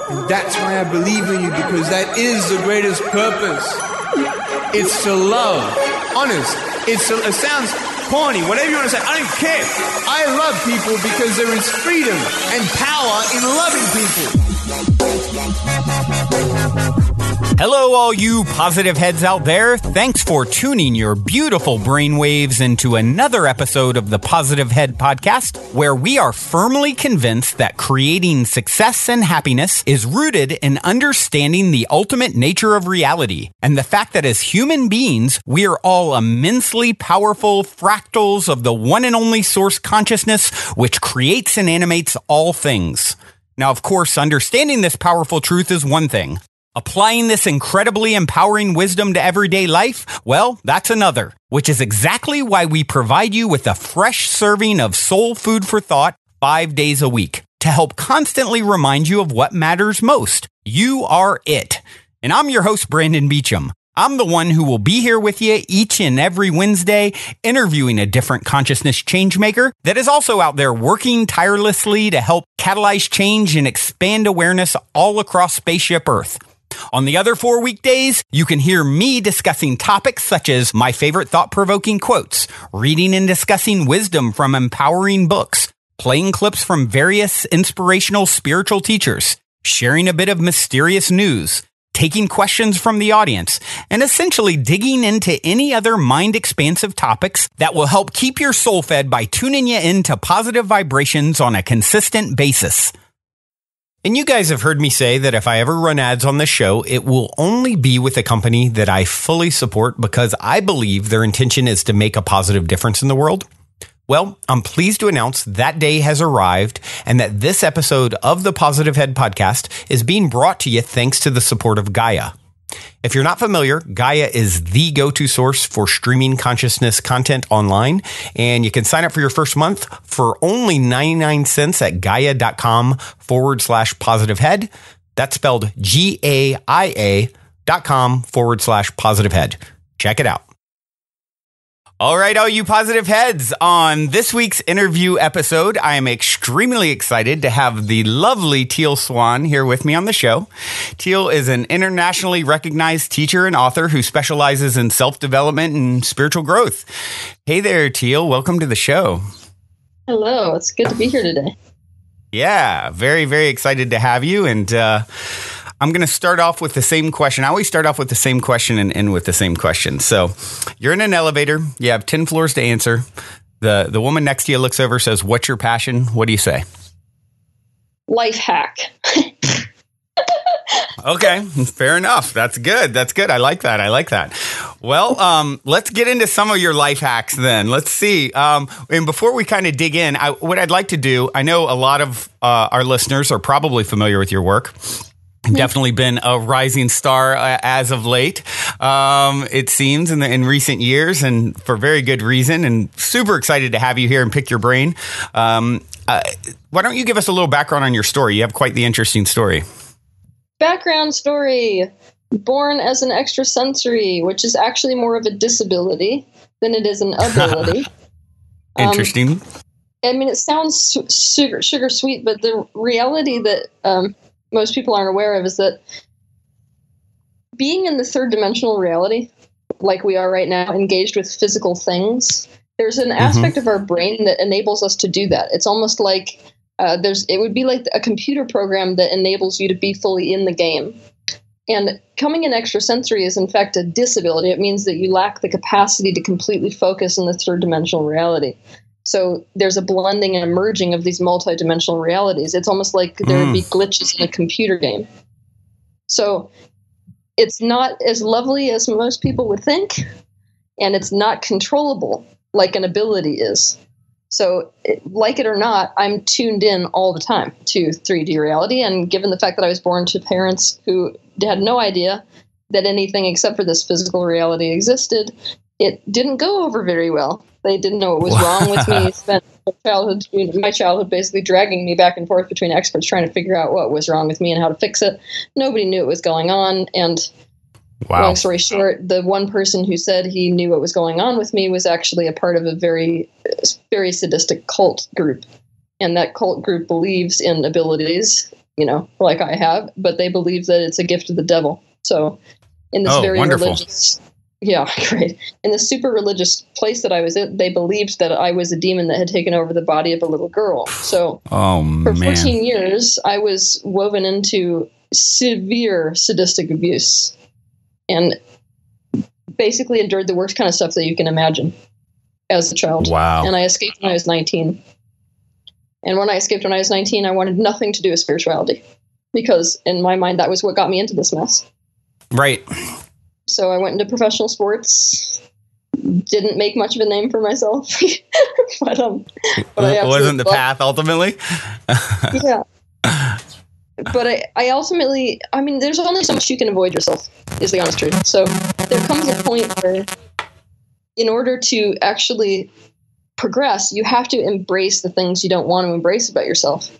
And that's why I believe in you, because that is the greatest purpose. It's to love. Honest. It sounds corny, whatever you want to say. I don't care. I love people because there is freedom and power in loving people. Hello, all you positive heads out there. Thanks for tuning your beautiful brainwaves into another episode of the Positive Head Podcast, where we are firmly convinced that creating success and happiness is rooted in understanding the ultimate nature of reality and the fact that as human beings, we are all immensely powerful fractals of the one and only source consciousness, which creates and animates all things. Now, of course, understanding this powerful truth is one thing. Applying this incredibly empowering wisdom to everyday life, well, that's another, which is exactly why we provide you with a fresh serving of soul food for thought 5 days a week to help constantly remind you of what matters most. You are it. And I'm your host, Brandon Beecham. I'm the one who will be here with you each and every Wednesday, interviewing a different consciousness changemaker that is also out there working tirelessly to help catalyze change and expand awareness all across spaceship Earth. On the other 4 weekdays, you can hear me discussing topics such as my favorite thought-provoking quotes, reading and discussing wisdom from empowering books, playing clips from various inspirational spiritual teachers, sharing a bit of mysterious news, taking questions from the audience, and essentially digging into any other mind-expansive topics that will help keep your soul fed by tuning you into positive vibrations on a consistent basis. And you guys have heard me say that if I ever run ads on this show, it will only be with a company that I fully support because I believe their intention is to make a positive difference in the world. Well, I'm pleased to announce that day has arrived and that this episode of the Positive Head Podcast is being brought to you thanks to the support of Gaia. If you're not familiar, Gaia is the go-to source for streaming consciousness content online, and you can sign up for your first month for only 99 cents at gaia.com/positivehead. That's spelled GAIA.com/positivehead. Check it out. All right, all you positive heads, on this week's interview episode, I am extremely excited to have the lovely Teal Swan here with me on the show. Teal is an internationally recognized teacher and author who specializes in self-development and spiritual growth. Hey there, Teal. Welcome to the show. Hello. It's good to be here today. Yeah, very, very excited to have you. And I'm going to start off with the same question. I always start off with the same question and end with the same question. So you're in an elevator. You have 10 floors to answer. The woman next to you looks over, says, "What's your passion?" What do you say? Life hack. Okay, fair enough. That's good. That's good. I like that. Well, let's get into some of your life hacks then. Let's see. And before we kind of dig in, what I'd like to do, I know a lot of our listeners are probably familiar with your work. Definitely been a rising star as of late, it seems, in recent years, and for very good reason. And super excited to have you here and pick your brain. Why don't you give us a little background on your story? You have quite the interesting story. Background story. Born as an extrasensory, which is actually more of a disability than it is an ability. Interesting. I mean, it sounds sugar sweet, but the reality that most people aren't aware of is that being in the third dimensional reality, like we are right now, engaged with physical things, there's an aspect of our brain that enables us to do that. It's almost like it would be like a computer program that enables you to be fully in the game. And coming in extrasensory is in fact a disability. It means that you lack the capacity to completely focus in the third dimensional reality. So there's a blending and a merging of these multidimensional realities. It's almost like there would be glitches in a computer game. So it's not as lovely as most people would think, and it's not controllable like an ability is. So like it or not, I'm tuned in all the time to 3D reality. And given the fact that I was born to parents who had no idea that anything except for this physical reality existed, it didn't go over very well. They didn't know what was wrong with me. Spent my childhood basically dragging me back and forth between experts trying to figure out what was wrong with me and how to fix it. Nobody knew what was going on. And long story short, the one person who said he knew what was going on with me was actually a part of a very, very sadistic cult group. And that cult group believes in abilities like I have, but they believe that it's a gift of the devil. So in this very wonderful. religious, yeah, great. In the super religious place that I was in, they believed that I was a demon that had taken over the body of a little girl. So for 14 years, I was woven into severe sadistic abuse and basically endured the worst kind of stuff that you can imagine as a child. Wow. And I escaped when I was 19. And when I escaped when I was 19, I wanted nothing to do with spirituality because in my mind, that was what got me into this mess. Right. So I went into professional sports, didn't make much of a name for myself, but I wasn't the path ultimately. Yeah. But I ultimately, there's only so much you can avoid yourself, is the honest truth. So there comes a point where in order to actually progress, you have to embrace the things you don't want to embrace about yourself.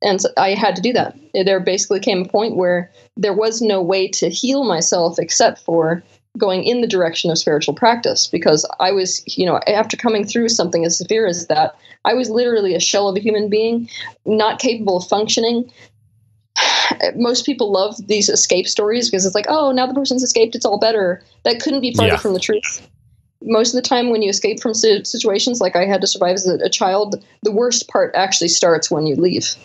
And so I had to do that. There basically came a point where there was no way to heal myself except for going in the direction of spiritual practice, because I was, after coming through something as severe as that, I was literally a shell of a human being, not capable of functioning. Most people love these escape stories because it's like, oh, now the person's escaped, it's all better. That couldn't be farther from the truth. Most of the time when you escape from situations like I had to survive as a child, the worst part actually starts when you leave.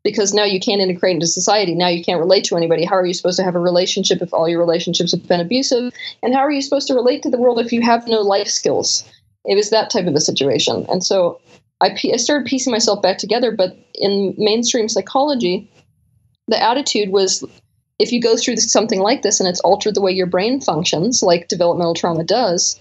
Because now you can't integrate into society. Now you can't relate to anybody. How are you supposed to have a relationship if all your relationships have been abusive? And how are you supposed to relate to the world if you have no life skills? It was that type of a situation. And so I started piecing myself back together. But in mainstream psychology, the attitude was, if you go through something like this and it's altered the way your brain functions, like developmental trauma does,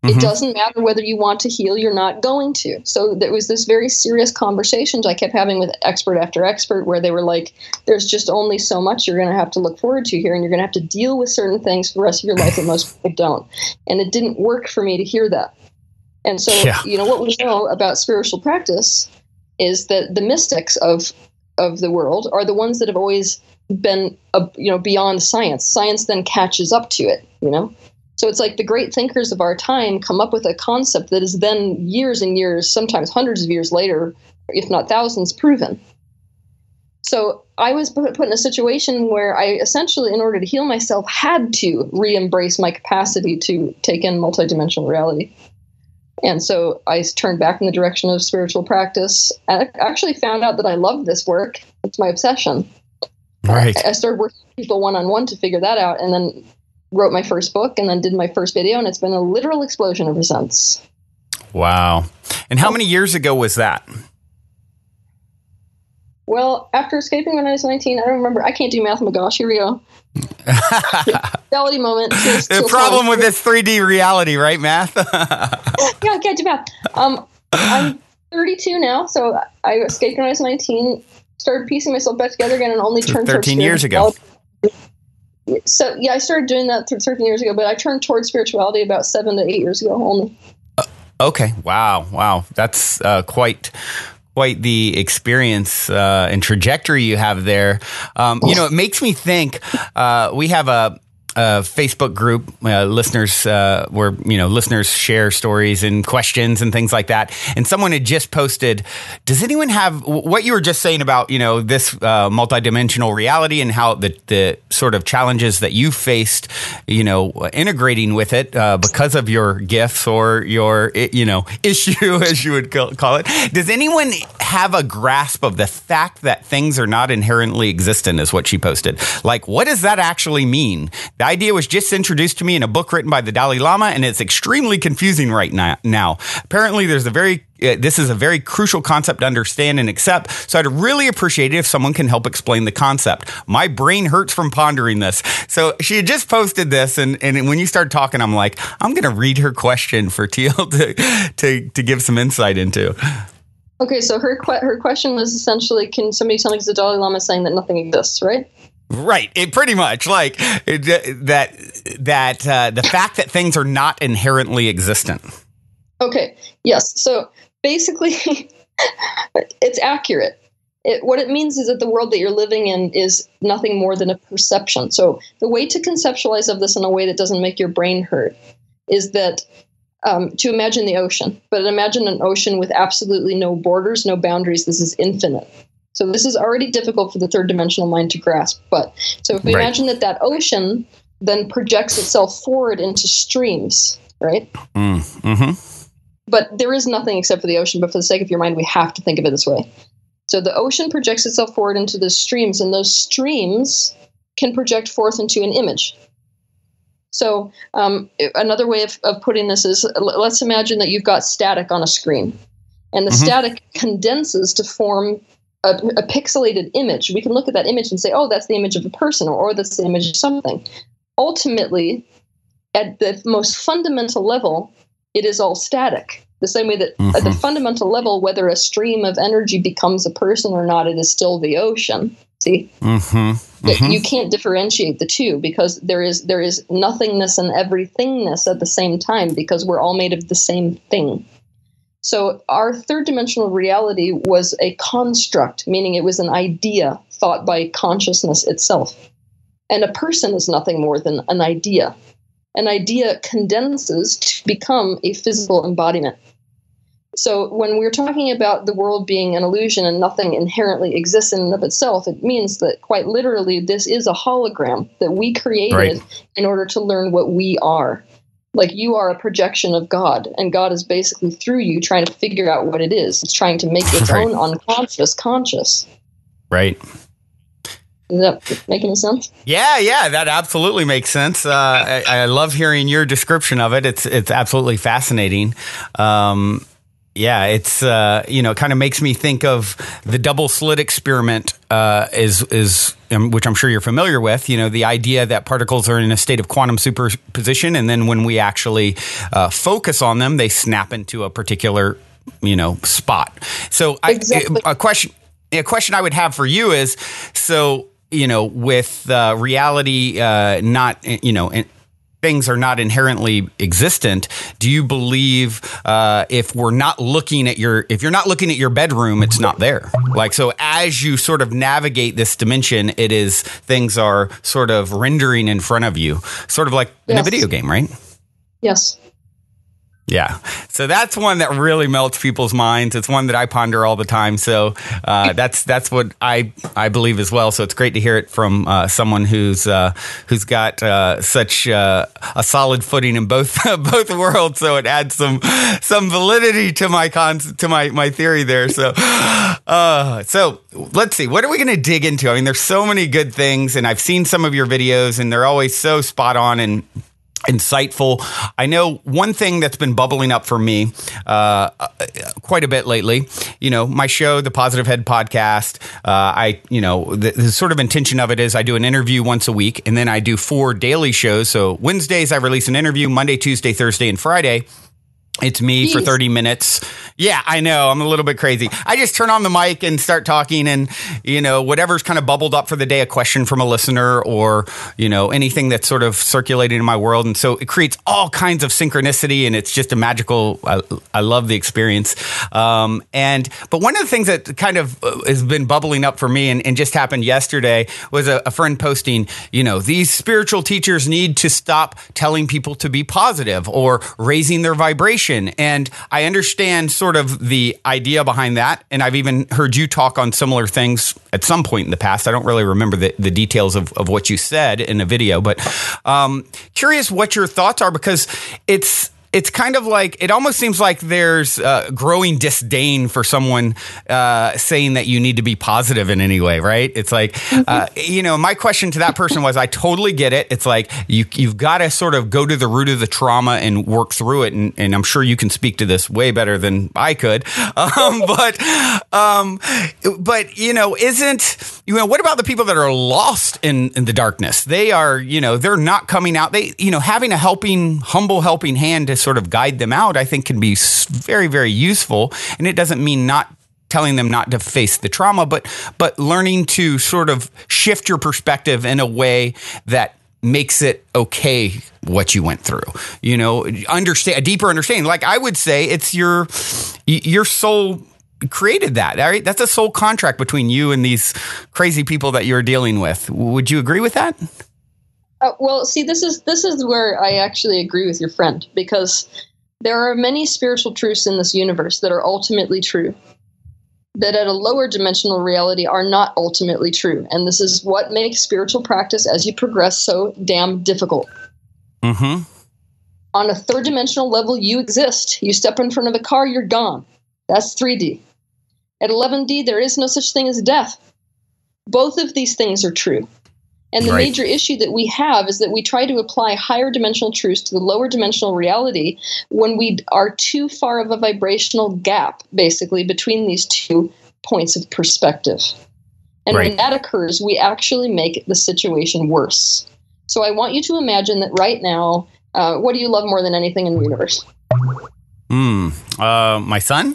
it doesn't matter whether you want to heal, you're not going to. So there was this very serious conversations I kept having with expert after expert where they were like, there's just only so much you're going to have to look forward to here, and you're going to have to deal with certain things for the rest of your life that most people don't. And it didn't work for me to hear that. And so, what we know about spiritual practice is that the mystics of the world are the ones that have always been, beyond science. Science then catches up to it, So it's like the great thinkers of our time come up with a concept that is then years and years, sometimes hundreds of years later, if not thousands, proven. So I was put in a situation where I essentially, in order to heal myself, had to re-embrace my capacity to take in multidimensional reality. And so I turned back in the direction of spiritual practice. And I actually found out that I love this work. It's my obsession. Right. I started working with people one-on-one to figure that out, and then wrote my first book and then did my first video, and it's been a literal explosion ever since. Wow. And how many years ago was that? Well, after escaping when I was 19, I don't remember. I can't do math. Oh my gosh, here we go. Reality moment. The problem with this 3D reality, right, math? Yeah, I can't do math. I'm 32 now, so I escaped when I was 19, started piecing myself back together again, and only turned 13 years ago. So, yeah, I started doing that 13 years ago, but I turned towards spirituality about 7 to 8 years ago only. Okay. Wow. That's quite the experience and trajectory you have there. It makes me think we have a Facebook group, listeners, where, listeners share stories and questions and things like that. And someone had just posted, does anyone have what you were just saying about, this multidimensional reality and how the sort of challenges that you faced, integrating with it because of your gifts or your, issue, as you would call it. Does anyone have a grasp of the fact that things are not inherently existent, is what she posted? Like, what does that actually mean? The idea was just introduced to me in a book written by the Dalai Lama, and it's extremely confusing right now. Apparently, this is a very crucial concept to understand and accept, so I'd really appreciate it if someone can help explain the concept. My brain hurts from pondering this. So she had just posted this, and when you started talking, I'm like, I'm going to read her question for Teal to give some insight into. Okay, so her question was essentially, can somebody tell me, because the Dalai Lama is saying that nothing exists, right? Right. It pretty much like that the fact that things are not inherently existent. Okay. Yes. So basically, it's accurate. What it means is that the world that you're living in is nothing more than a perception. So the way to conceptualize of this in a way that doesn't make your brain hurt is that to imagine the ocean, but imagine an ocean with absolutely no borders, no boundaries. This is infinite. So this is already difficult for the third dimensional mind to grasp. But so if we imagine that ocean then projects itself forward into streams, right? Mm-hmm. But there is nothing except for the ocean. But for the sake of your mind, we have to think of it this way. So the ocean projects itself forward into the streams, and those streams can project forth into an image. So another way of putting this is, let's imagine that you've got static on a screen, and the static condenses to form a pixelated image. We can look at that image and say, oh, that's the image of a person, or that's the image of something. Ultimately, at the most fundamental level, it is all static. The same way that at the fundamental level, whether a stream of energy becomes a person or not, it is still the ocean. See? You can't differentiate the two, because there is nothingness and everythingness at the same time, because we're all made of the same thing. So our third dimensional reality was a construct, meaning it was an idea thought by consciousness itself. And a person is nothing more than an idea. An idea condenses to become a physical embodiment. So when we're talking about the world being an illusion and nothing inherently exists in and of itself, it means that quite literally this is a hologram that we created in order to learn what we are. Like, you are a projection of God, and God is basically through you trying to figure out what it is. It's trying to make its own unconscious conscious. Right. Does that make any sense? Yeah, that absolutely makes sense. I love hearing your description of it. It's absolutely fascinating. It's it kind of makes me think of the double slit experiment, which I'm sure you're familiar with. You know, the idea that particles are in a state of quantum superposition, and then when we actually focus on them, they snap into a particular spot. So a question I would have for you is, so with reality not things are not inherently existent, do you believe if you're not looking at your bedroom, it's not there? Like, so as you sort of navigate this dimension, things are sort of rendering in front of you, sort of like in a video game, right? Yes. Yeah. So that's one that really melts people's minds. It's one that I ponder all the time. So that's what I believe as well. So it's great to hear it from someone who's got such a solid footing in both worlds. So it adds some validity to my theory there. So let's see. What are we going to dig into? I mean, there's so many good things, and I've seen some of your videos, and they're always so spot on and insightful. I know one thing that's been bubbling up for me quite a bit lately, my show, the Positive Head Podcast, the sort of intention of it is I do an interview once a week, and then I do 4 daily shows. So Wednesdays, I release an interview. Monday, Tuesday, Thursday, and Friday, it's me for 30 minutes. Yeah, I know. I'm a little bit crazy. I just turn on the mic and start talking, and, whatever's kind of bubbled up for the day, a question from a listener, or, anything that's sort of circulating in my world. And so it creates all kinds of synchronicity, and it's just a magical, I love the experience. But one of the things that kind of has been bubbling up for me and just happened yesterday was a friend posting, these spiritual teachers need to stop telling people to be positive or raising their vibration. And I understand sort of the idea behind that. And I've even heard you talk on similar things at some point in the past. I don't really remember the details of what you said in a video, but curious what your thoughts are, because it's kind of like, it almost seems like there's growing disdain for someone saying that you need to be positive in any way, right? It's like, my question to that person was, I totally get it. It's like, you've got to sort of go to the root of the trauma and work through it. And I'm sure you can speak to this way better than I could. But what about the people that are lost in the darkness? They are, they're not coming out. They, having a humble helping hand to sort of guide them out, I think can be very, very useful. And it doesn't mean not telling them not to face the trauma, but learning to sort of shift your perspective in a way that makes it okay what you went through, understand a deeper understanding. Like I would say, it's your soul created that, right? That's a soul contract between you and these crazy people that you're dealing with. Would you agree with that? Well, see, this is where I actually agree with your friend, because there are many spiritual truths in this universe that are ultimately true. that at a lower dimensional reality are not ultimately true. And this is what makes spiritual practice as you progress so damn difficult. Mm-hmm. On a third dimensional level, you exist. You step in front of a car, you're gone. That's 3D. At 11D, there is no such thing as death. Both of these things are true. And the major issue that we have is that we try to apply higher dimensional truths to the lower dimensional reality when we are too far of a vibrational gap, basically, between these two points of perspective. And when that occurs, we actually make the situation worse. So I want you to imagine that right now, what do you love more than anything in the universe? My son?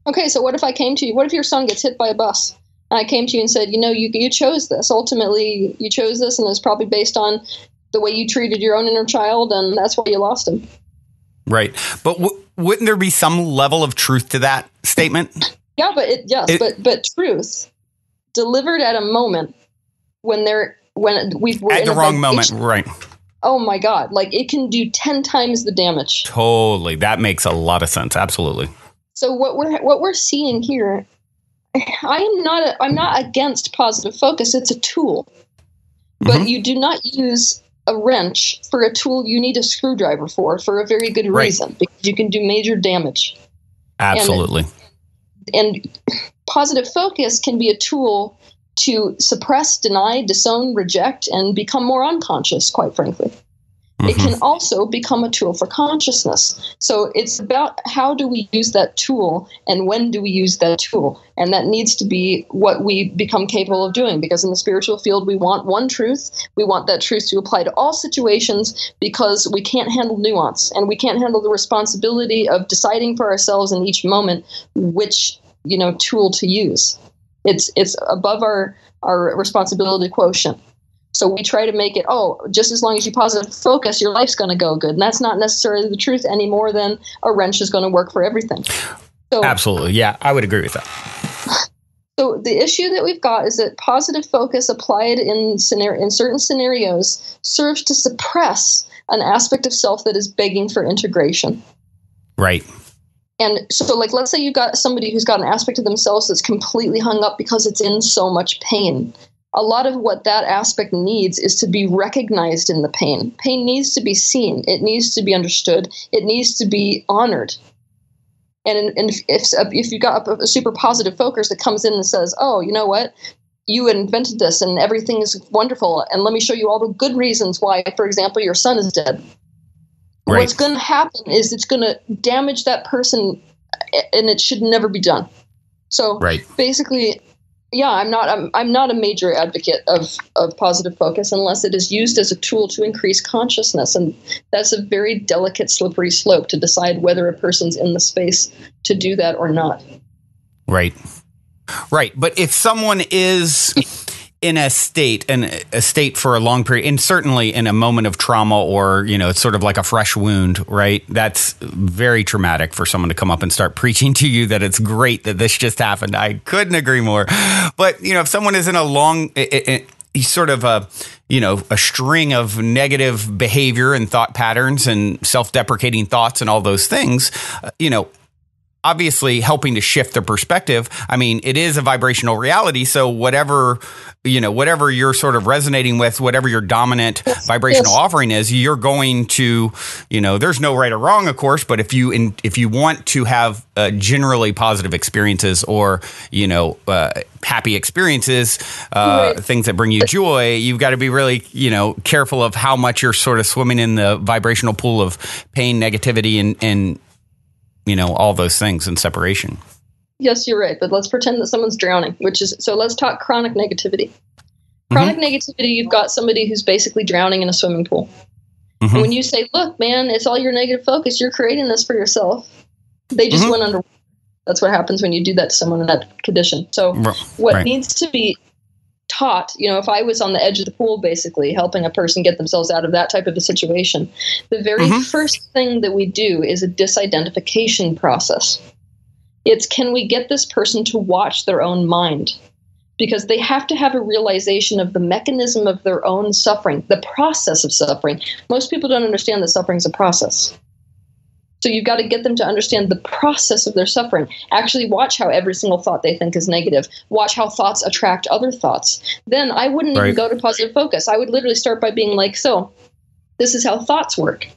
Okay, so what if I came to you? What if your son gets hit by a bus? And I came to you and said, you chose this. Ultimately, you chose this, and it's probably based on the way you treated your own inner child, and that's why you lost him. Right. But wouldn't there be some level of truth to that statement? Yeah, but truth delivered at a moment when we're at in the a wrong moment, right? Oh my God! Like it can do 10 times the damage. Totally, that makes a lot of sense. Absolutely. So what we're seeing here, I'm not against positive focus. It's a tool, but you do not use a wrench for a tool you need a screwdriver for a very good reason, because you can do major damage. Absolutely. And positive focus can be a tool to suppress, deny, disown, reject, and become more unconscious, quite frankly. It can also become a tool for consciousness. So it's about how do we use that tool and when do we use that tool? And that needs to be what we become capable of doing, because in the spiritual field, we want one truth. We want that truth to apply to all situations, because we can't handle nuance and we can't handle the responsibility of deciding for ourselves in each moment which tool to use. It's above our responsibility quotient. So we try to make it, just as long as you positive focus, your life's going to go good. And that's not necessarily the truth any more than a wrench is going to work for everything. So, absolutely. Yeah, I would agree with that. So the issue that we've got is that positive focus applied in certain scenarios serves to suppress an aspect of self that is begging for integration. Right. And so, let's say you've got somebody who's got an aspect of themselves that's completely hung up because it's in so much pain. A lot of what that aspect needs is to be recognized in the pain. Pain needs to be seen. It needs to be understood. It needs to be honored. And if you've got a super positive focus that comes in and says, you know what? You invented this and everything is wonderful. And let me show you all the good reasons why, for example, your son is dead. Right. What's going to happen is it's going to damage that person, and it should never be done. So basically, I'm not a major advocate of positive focus unless it is used as a tool to increase consciousness, and that's a very delicate, slippery slope to decide whether a person's in the space to do that or not. Right. But if someone is in a state for a long period, and certainly in a moment of trauma, or it's sort of like a fresh wound, right? That's very traumatic for someone to come up and start preaching to you that it's great that this just happened. I couldn't agree more. But if someone is in a long sort of a string of negative behavior and thought patterns and self-deprecating thoughts and all those things, obviously helping to shift the perspective. I mean, it is a vibrational reality. So whatever you're sort of resonating with, whatever your dominant vibrational offering is, you're going to, there's no right or wrong, of course, but if you want to have generally positive experiences or, happy experiences, things that bring you joy, you've got to be really, careful of how much you're sort of swimming in the vibrational pool of pain, negativity, and all those things in separation. Yes, you're right. But let's pretend that someone's drowning, so let's talk chronic negativity. Chronic negativity, you've got somebody who's basically drowning in a swimming pool. And when you say, look, man, it's all your negative focus, you're creating this for yourself, they just went under. That's what happens when you do that to someone in that condition. So what needs to be taught, if I was on the edge of the pool, basically helping a person get themselves out of that type of a situation, the very first thing that we do is a disidentification process. It's, can we get this person to watch their own mind? Because they have to have a realization of the mechanism of their own suffering, the process of suffering. Most people don't understand that suffering is a process. So you've got to get them to understand the process of their suffering. Actually watch how every single thought they think is negative. Watch how thoughts attract other thoughts. Then I wouldn't even go to positive focus. I would literally start by being like, so this is how thoughts work.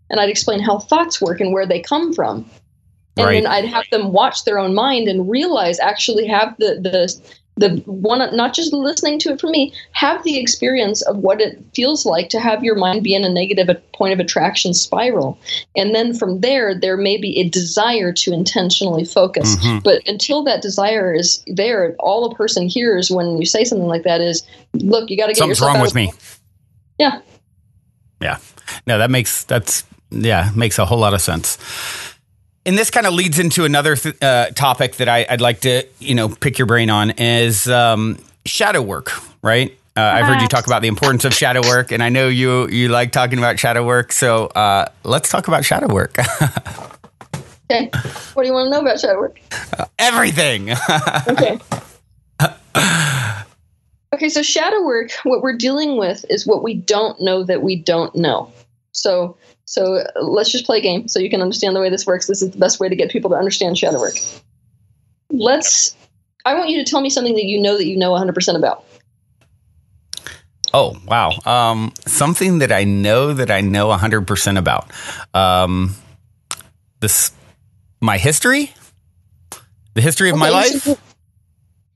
And I'd explain how thoughts work and where they come from. And then I'd have them watch their own mind and realize, actually have the one, not just listening to it from me, have the experience of what it feels like to have your mind be in a negative point of attraction spiral. And then from there may be a desire to intentionally focus. But until that desire is there, all a person hears when you say something like that is, look, you got to get something's yourself wrong out with me. Yeah. Yeah. No, makes a whole lot of sense. And this kind of leads into another topic that I'd like to, pick your brain on is shadow work, right? I've heard you talk about the importance of shadow work, and I know you like talking about shadow work. So let's talk about shadow work. Okay. What do you want to know about shadow work? Everything. Okay. Okay, so shadow work, what we're dealing with is what we don't know that we don't know. So let's just play a game so you can understand the way this works. This is the best way to get people to understand shadow work. I want you to tell me something that you know 100% about. Oh, wow. Something that I know 100% about. My history? The history of my life?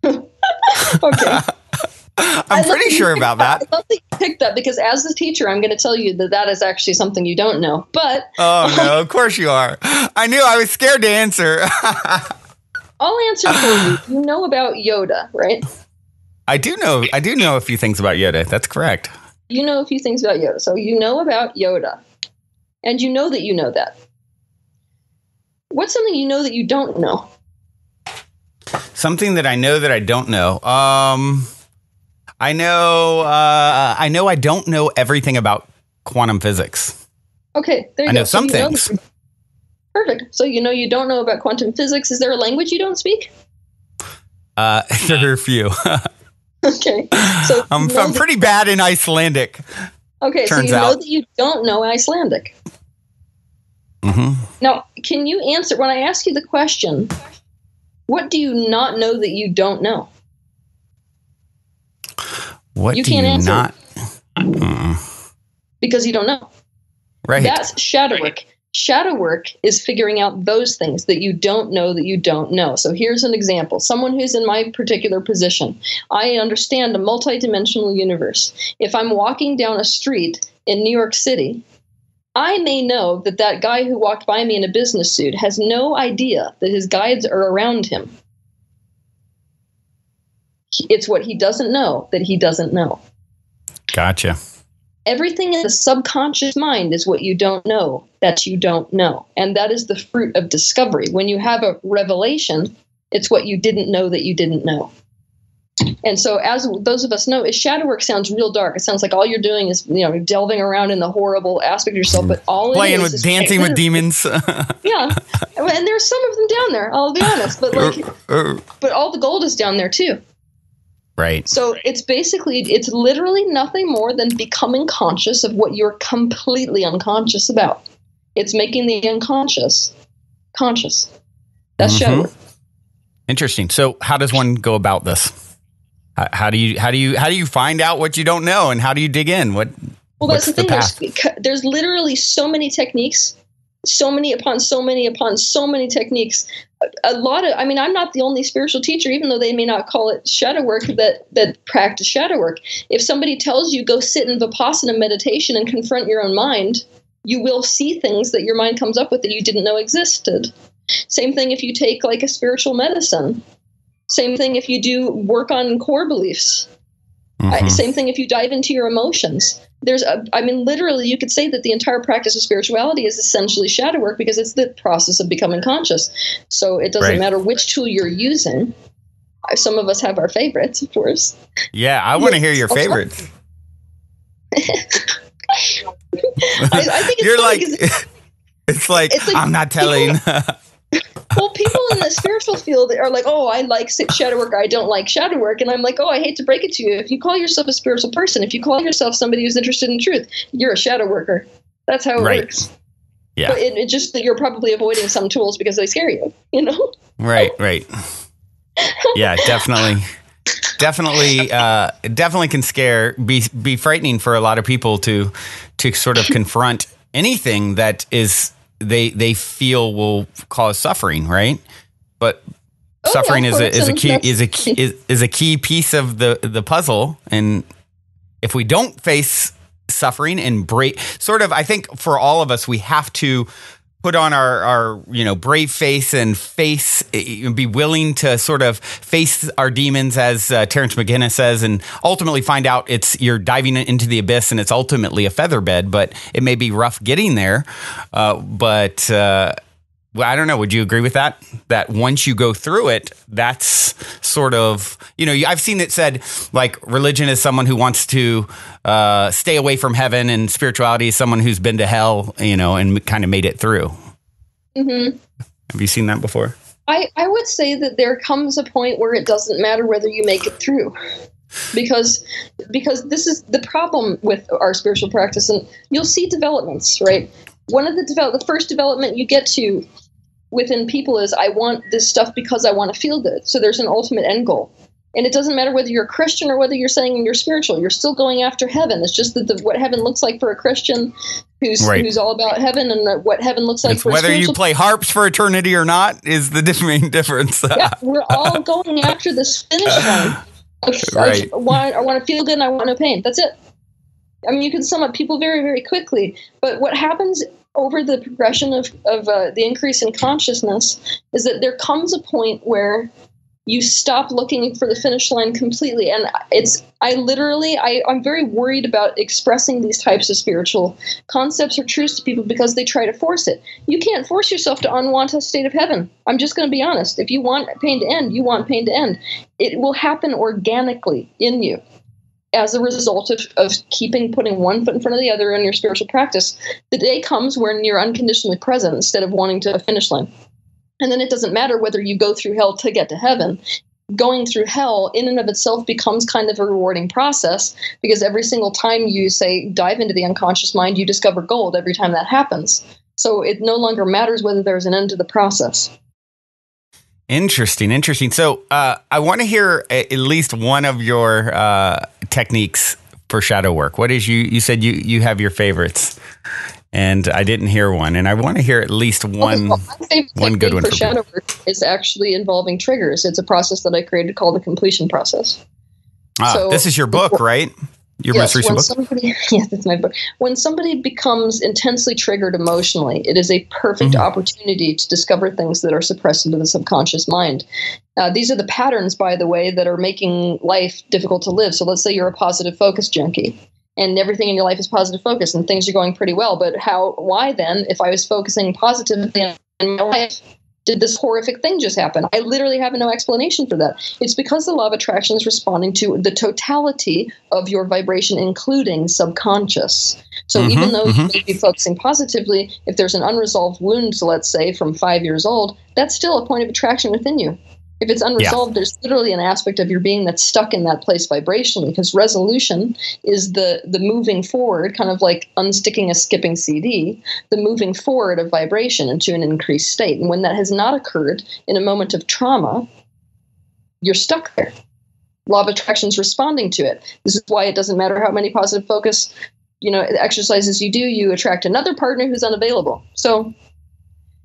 Okay. I'm pretty sure about that. I love that you picked that, because as the teacher, I'm going to tell you that is actually something you don't know. But oh no, of course you are. I knew. I was scared to answer. I'll answer for you. You know about Yoda, right? I do know a few things about Yoda. That's correct. You know a few things about Yoda. So you know about Yoda, and you know that. What's something you know that you don't know? Something that I know that I don't know. I know I don't know everything about quantum physics. Okay, there you go. I know some things. Perfect. So you don't know about quantum physics. Is there a language you don't speak? There are a few. Okay. So I'm pretty bad in Icelandic. Okay, so you know that you don't know Icelandic. Mm-hmm. Now, can you answer, when I ask you the question, what do you not know that you don't know? What you do can't you answer not? Because you don't know. Right. That's shadow work. Shadow work is figuring out those things that you don't know that you don't know. So here's an example. Someone who's in my particular position. I understand a multidimensional universe. If I'm walking down a street in New York City, I may know that guy who walked by me in a business suit has no idea that his guides are around him. It's what he doesn't know that he doesn't know. Gotcha. Everything in the subconscious mind is what you don't know that you don't know. And that is the fruit of discovery. When you have a revelation, it's what you didn't know that you didn't know. And so, as those of us know, shadow work sounds real dark. It sounds like all you're doing is, delving around in the horrible aspect of yourself. But all playing it is with dancing with demons. Yeah, and there's some of them down there. I'll be honest, but but all the gold is down there too. Right. So it's literally nothing more than becoming conscious of what you're completely unconscious about. It's making the unconscious conscious. That's shadow work. Interesting. So, how does one go about this? How do you find out what you don't know, and how do you dig in? Well, that's the thing. There's literally so many techniques, so many upon so many upon so many techniques. I'm not the only spiritual teacher, even though they may not call it shadow work, that practice shadow work. If somebody tells you go sit in Vipassana meditation and confront your own mind, you will see things that your mind comes up with that you didn't know existed. Same thing if you take like a spiritual medicine. Same thing if you do work on core beliefs. Same thing if you dive into your emotions. Literally, you could say that the entire practice of spirituality is essentially shadow work, because it's the process of becoming conscious. So it doesn't matter which tool you're using. Some of us have our favorites, of course. Yeah, I want to hear your favorites. I think it's like I'm not telling. Well, people in the spiritual field are like, oh, I like shadow work, I don't like shadow work. And I'm like, oh, I hate to break it to you. If you call yourself a spiritual person, if you call yourself somebody who's interested in truth, you're a shadow worker. That's how it works. Yeah. But it just that you're probably avoiding some tools because they scare you, you know? Right. Yeah, definitely can be frightening for a lot of people to sort of confront anything that is they feel will cause suffering, right? But suffering is a key piece of the puzzle, and if we don't face suffering and I think for all of us, we have to put on our brave face and be willing to sort of face our demons, as Terrence McKenna says, and ultimately find out you're diving into the abyss and it's ultimately a featherbed, but it may be rough getting there. But I don't know. Would you agree with that? That once you go through it, that's sort of, I've seen it said like religion is someone who wants to stay away from heaven, and spirituality is someone who's been to hell, and kind of made it through. Mm-hmm. Have you seen that before? I would say that there comes a point where it doesn't matter whether you make it through. Because this is the problem with our spiritual practice, and you'll see developments, right? One of the first development you get to within people is, I want this stuff because I want to feel good. So there's an ultimate end goal. And it doesn't matter whether you're a Christian or whether you're saying you're spiritual. You're still going after heaven. It's just that what heaven looks like for a Christian who's all about heaven, and what heaven looks like for a spiritual. Whether you play harps for eternity or not is the main difference. Yeah, we're all going after this finish line. I want to feel good and I want no pain. That's it. I mean, you can sum up people very, very quickly. But what happens over the progression of the increase in consciousness is that there comes a point where you stop looking for the finish line completely. And I'm very worried about expressing these types of spiritual concepts or truths to people because they try to force it. You can't force yourself to unwant a state of heaven. I'm just going to be honest. If you want pain to end, you want pain to end. It will happen organically in you as a result of putting one foot in front of the other in your spiritual practice. The day comes when you're unconditionally present instead of wanting to a finish line. And then it doesn't matter whether you go through hell to get to heaven. Going through hell in and of itself becomes kind of a rewarding process, because every single time you dive into the unconscious mind, you discover gold every time that happens. So it no longer matters whether there's an end to the process. Interesting. So I want to hear at least one of your techniques for shadow work. What is you said you have your favorites, and I didn't hear one, and I want to hear at least one. My favorite good one for shadow work is actually involving triggers. It's a process that I created called the completion process. This is your book, right? Your most recent book? Yes, it's my book. When somebody becomes intensely triggered emotionally, it is a perfect opportunity to discover things that are suppressed into the subconscious mind. These are the patterns, by the way, that are making life difficult to live. So let's say you're a positive focus junkie, and everything in your life is positive focus, and things are going pretty well. But why then, if I was focusing positively in my life, did this horrific thing just happen? I literally have no explanation for that. It's because the law of attraction is responding to the totality of your vibration, including subconscious. So even though you may be focusing positively, if there's an unresolved wound, so let's say from 5 years old, that's still a point of attraction within you. If it's unresolved, there's literally an aspect of your being that's stuck in that place vibrationally, because resolution is the moving forward, kind of like unsticking a skipping CD, the moving forward of vibration into an increased state. And when that has not occurred in a moment of trauma, you're stuck there. Law of attraction is responding to it. This is why it doesn't matter how many positive focus, exercises you do, you attract another partner who's unavailable. So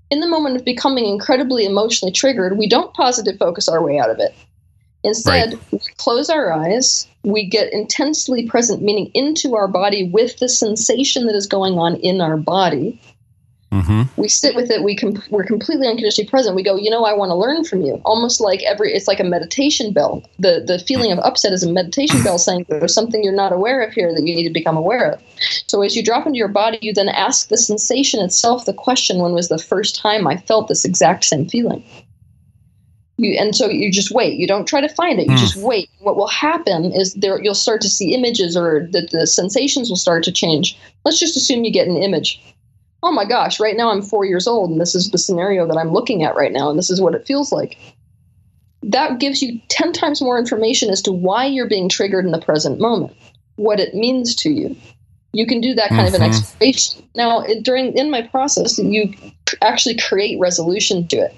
in the moment of becoming incredibly emotionally triggered, we don't positive focus our way out of it. Instead, we close our eyes, we get intensely present, meaning into our body with the sensation that is going on in our body. We sit with it, we're completely unconditionally present. We go, I want to learn from you. Almost like it's like a meditation bell. The feeling of upset is a meditation bell saying there's something you're not aware of here that you need to become aware of. So as you drop into your body, you then ask the sensation itself the question, when was the first time I felt this exact same feeling? And so you just wait. You don't try to find it. You just wait. What will happen is you'll start to see images, or the sensations will start to change. Let's just assume you get an image. Oh my gosh, right now I'm 4 years old, and this is the scenario that I'm looking at right now, and this is what it feels like. That gives you 10 times more information as to why you're being triggered in the present moment, what it means to you. You can do that kind of an exploration. Now, in my process, you actually create resolution to it.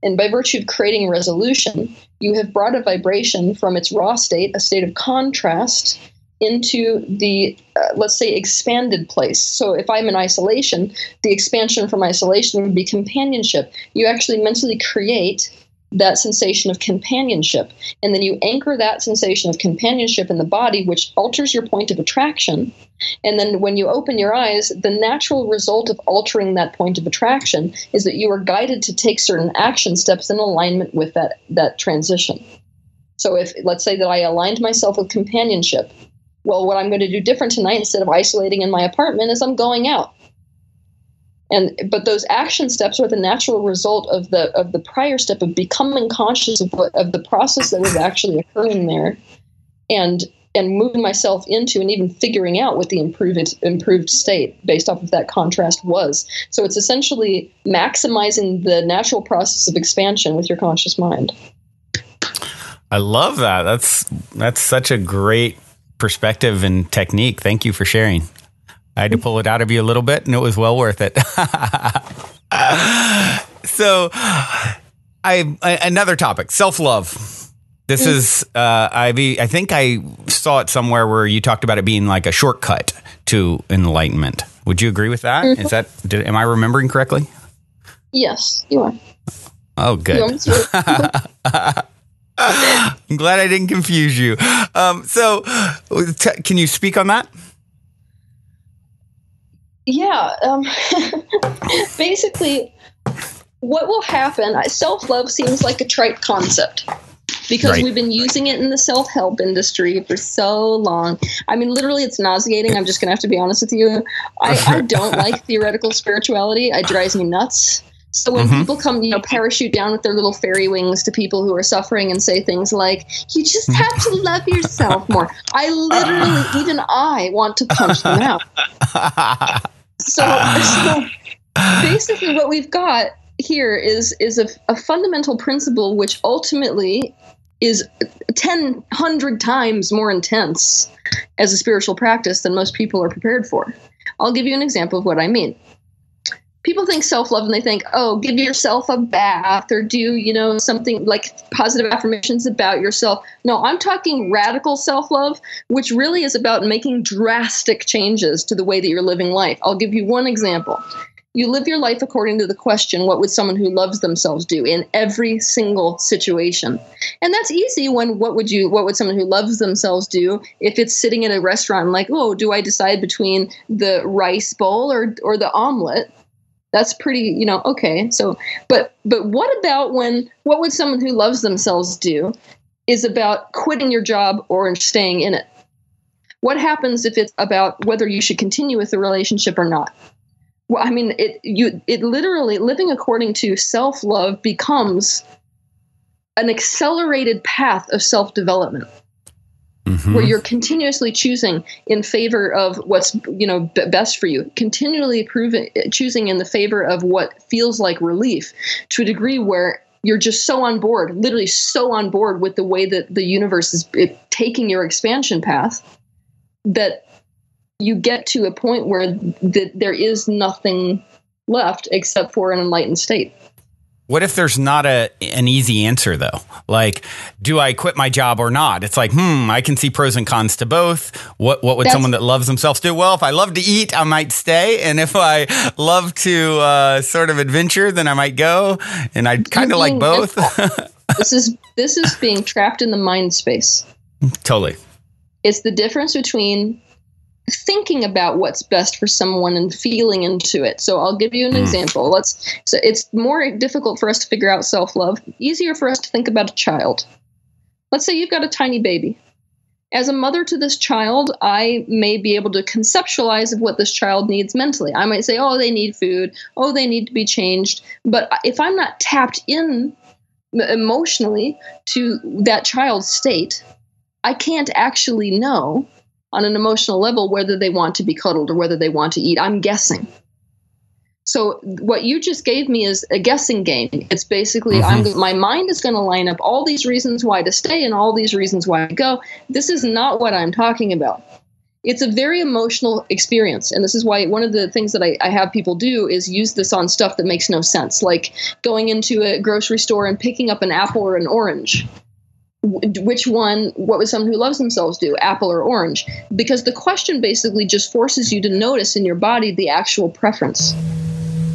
And by virtue of creating resolution, you have brought a vibration from its raw state, a state of contrast, into the, let's say, expanded place. So if I'm in isolation, the expansion from isolation would be companionship. You actually mentally create that sensation of companionship. And then you anchor that sensation of companionship in the body, which alters your point of attraction. And then when you open your eyes, the natural result of altering that point of attraction is that you are guided to take certain action steps in alignment with that transition. So if, let's say that I aligned myself with companionship, well, what I'm going to do different tonight, instead of isolating in my apartment, is I'm going out. But those action steps are the natural result of the prior step of becoming conscious of the process that was actually occurring there, and moving myself into and even figuring out what the improved state based off of that contrast was. So it's essentially maximizing the natural process of expansion with your conscious mind. I love that. That's such a great perspective and technique. Thank you for sharing. I had to pull it out of you a little bit, and it was well worth it. So, another topic: self-love. This is, I think I saw it somewhere where you talked about it being like a shortcut to enlightenment. Would you agree with that? Mm-hmm. Am I remembering correctly? Yes, you are. Oh, good. I'm glad I didn't confuse you. So, can you speak on that? Yeah. Basically, what will happen, self-love seems like a trite concept because we've been using it in the self-help industry for so long. I mean, literally, it's nauseating. I'm just going to have to be honest with you. I don't like theoretical spirituality. It drives me nuts. So when people come, parachute down with their little fairy wings to people who are suffering and say things like, you just have to love yourself more. I literally, even I want to punch them out. So basically what we've got here is a fundamental principle which ultimately is 100 times more intense as a spiritual practice than most people are prepared for. I'll give you an example of what I mean. People think self-love and they think, oh, give yourself a bath or do, something like positive affirmations about yourself. No, I'm talking radical self-love, which really is about making drastic changes to the way that you're living life. I'll give you one example. You live your life according to the question, what would someone who loves themselves do in every single situation? And that's easy when what would someone who loves themselves do if it's sitting at a restaurant like, oh, do I decide between the rice bowl or the omelet? That's pretty, okay. So, but what about what would someone who loves themselves do is about quitting your job or staying in it? What happens if it's about whether you should continue with the relationship or not? Well, I mean, it literally, living according to self-love becomes an accelerated path of self-development. Where you're continuously choosing in favor of what's best for you, continually choosing in the favor of what feels like relief, to a degree where you're just so on board, literally so on board with the way that the universe is taking your expansion path, that you get to a point where there is nothing left except for an enlightened state. What if there's not an easy answer, though? Like, do I quit my job or not? It's like, I can see pros and cons to both. What would someone that loves themselves do? Well, if I love to eat, I might stay. And if I love to sort of adventure, then I might go. And I kind of like both. This is being trapped in the mind space. Totally. It's the difference between thinking about what's best for someone and feeling into it. So I'll give you an example. So it's more difficult for us to figure out self-love, easier for us to think about a child. Let's say you've got a tiny baby. As a mother to this child, I may be able to conceptualize of what this child needs mentally. I might say, oh, they need food. Oh, they need to be changed. But if I'm not tapped in emotionally to that child's state, I can't actually know on an emotional level whether they want to be cuddled or whether they want to eat. I'm guessing. So what you just gave me is a guessing game. It's basically my mind is going to line up all these reasons why to stay and all these reasons why to go. This is not what I'm talking about. It's a very emotional experience. And this is why one of the things that I have people do is use this on stuff that makes no sense, like going into a grocery store and picking up an apple or an orange. Which one, what would someone who loves themselves do, apple or orange? Because the question basically just forces you to notice in your body the actual preference.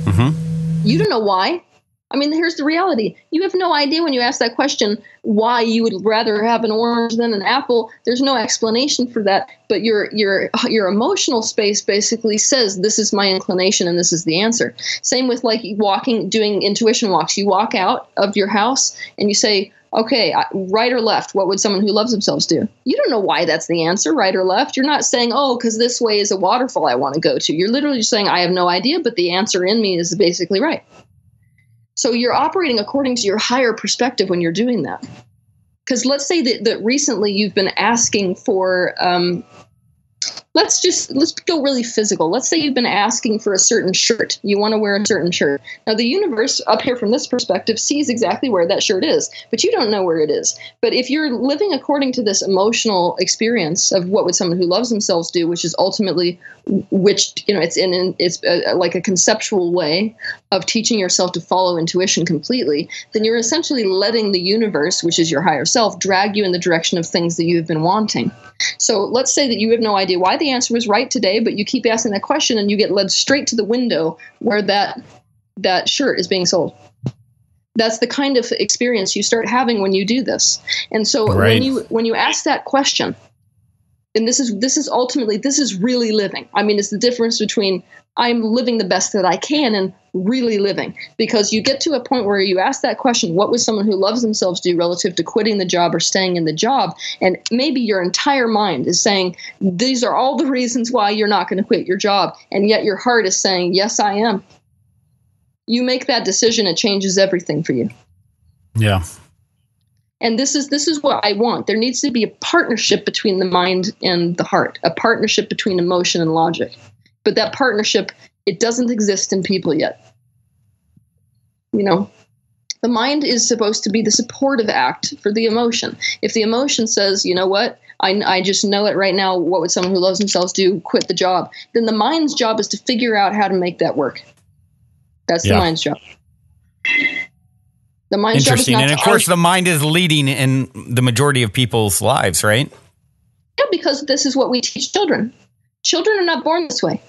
Mm-hmm. You don't know why. I mean, here's the reality. You have no idea when you ask that question why you would rather have an orange than an apple. There's no explanation for that. But your emotional space basically says this is my inclination and this is the answer. Same with like walking, doing intuition walks. You walk out of your house and you say, okay, right or left, what would someone who loves themselves do? You don't know why that's the answer, right or left. You're not saying, oh, because this way is a waterfall I want to go to. You're literally just saying, I have no idea, but the answer in me is basically right. So you're operating according to your higher perspective when you're doing that. Because let's say that recently you've been asking for, let's go really physical. Let's say you've been asking for a certain shirt. You want to wear a certain shirt. Now the universe up here from this perspective sees exactly where that shirt is, but you don't know where it is. But if you're living according to this emotional experience of what would someone who loves themselves do, which is ultimately, it's like a conceptual way of teaching yourself to follow intuition completely, then you're essentially letting the universe, which is your higher self, drag you in the direction of things that you've been wanting. So let's say that you have no idea why the answer was right today, but you keep asking that question and you get led straight to the window where that shirt is being sold. That's the kind of experience you start having when you do this. And so when you ask that question, and this is really living. I mean, it's the difference between I'm living the best that I can and really living, because you get to a point where you ask that question, what would someone who loves themselves do relative to quitting the job or staying in the job? And maybe your entire mind is saying, these are all the reasons why you're not going to quit your job. And yet your heart is saying, yes, I am. You make that decision, it changes everything for you. Yeah. And this is what I want. There needs to be a partnership between the mind and the heart, a partnership between emotion and logic. But that partnership, it doesn't exist in people yet. You know, the mind is supposed to be the supportive act for the emotion. If the emotion says, you know what, I just know it right now, what would someone who loves themselves do? Quit the job. Then the mind's job is to figure out how to make that work. That's the mind's job. The mind's job is not and of course, the mind is leading in the majority of people's lives, right? Yeah, because this is what we teach children. Children are not born this way.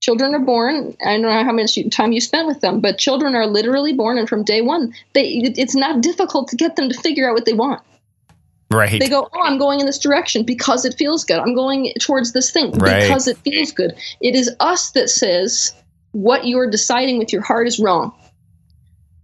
Children are born, I don't know how much time you spent with them, but children are literally born, and from day one, it's not difficult to get them to figure out what they want. Right. They go, oh, I'm going in this direction because it feels good. I'm going towards this thing because it feels good. It is us that says what you're deciding with your heart is wrong.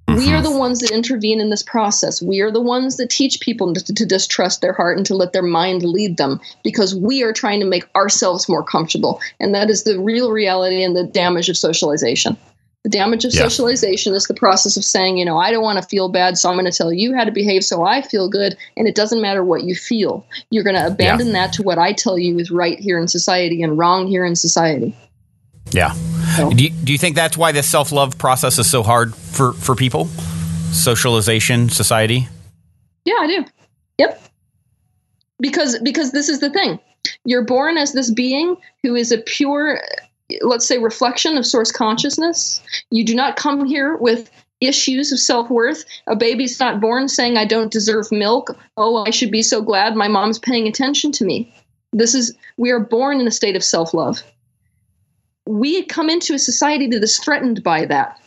We are the ones that intervene in this process. We are the ones that teach people to distrust their heart and to let their mind lead them, because we are trying to make ourselves more comfortable. And that is the real reality and the damage of socialization. The damage of socialization is the process of saying, you know, I don't want to feel bad, so I'm going to tell you how to behave so I feel good. And it doesn't matter what you feel. You're going to abandon that to what I tell you is right here in society and wrong here in society. Yeah. So, do you think that's why this self-love process is so hard for people? Socialization, society? Yeah, I do. Yep. Because this is the thing. You're born as this being who is a pure, let's say, reflection of source consciousness. You do not come here with issues of self-worth. A baby's not born saying, I don't deserve milk. Oh, I should be so glad my mom's paying attention to me. We are born in a state of self-love. We come into a society that is threatened by that.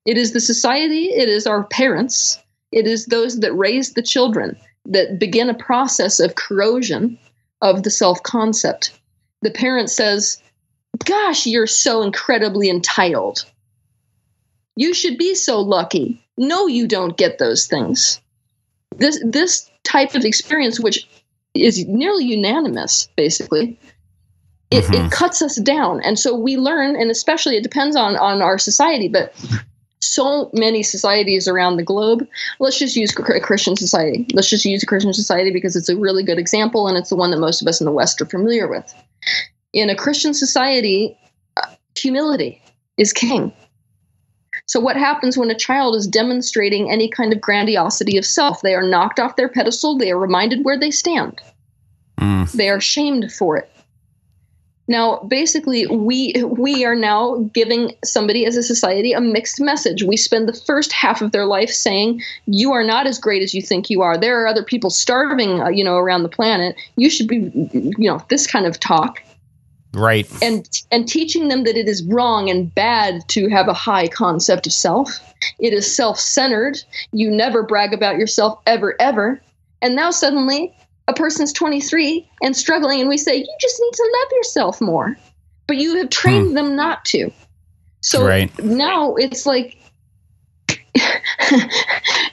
It is the society, it is our parents, it is those that raise the children that begin a process of corrosion of the self-concept. The parent says, gosh, you're so incredibly entitled. You should be so lucky. No, you don't get those things. This type of experience, which is nearly unanimous, basically, it cuts us down. And so we learn, and especially it depends on our society, but so many societies around the globe. Let's just use a Christian society. Let's just use a Christian society because it's a really good example, and it's the one that most of us in the West are familiar with. In a Christian society, humility is king. So what happens when a child is demonstrating any kind of grandiosity of self? They are knocked off their pedestal. They are reminded where they stand. They are shamed for it. Now, basically, we are now giving somebody as a society a mixed message. We spend the first half of their life saying, you are not as great as you think you are. There are other people starving, around the planet. You should be, this kind of talk. Right. And teaching them that it is wrong and bad to have a high concept of self. It is self-centered. You never brag about yourself ever, ever. And now suddenly a person's 23 and struggling, and we say, you just need to love yourself more. But you have trained them not to. So now it's like,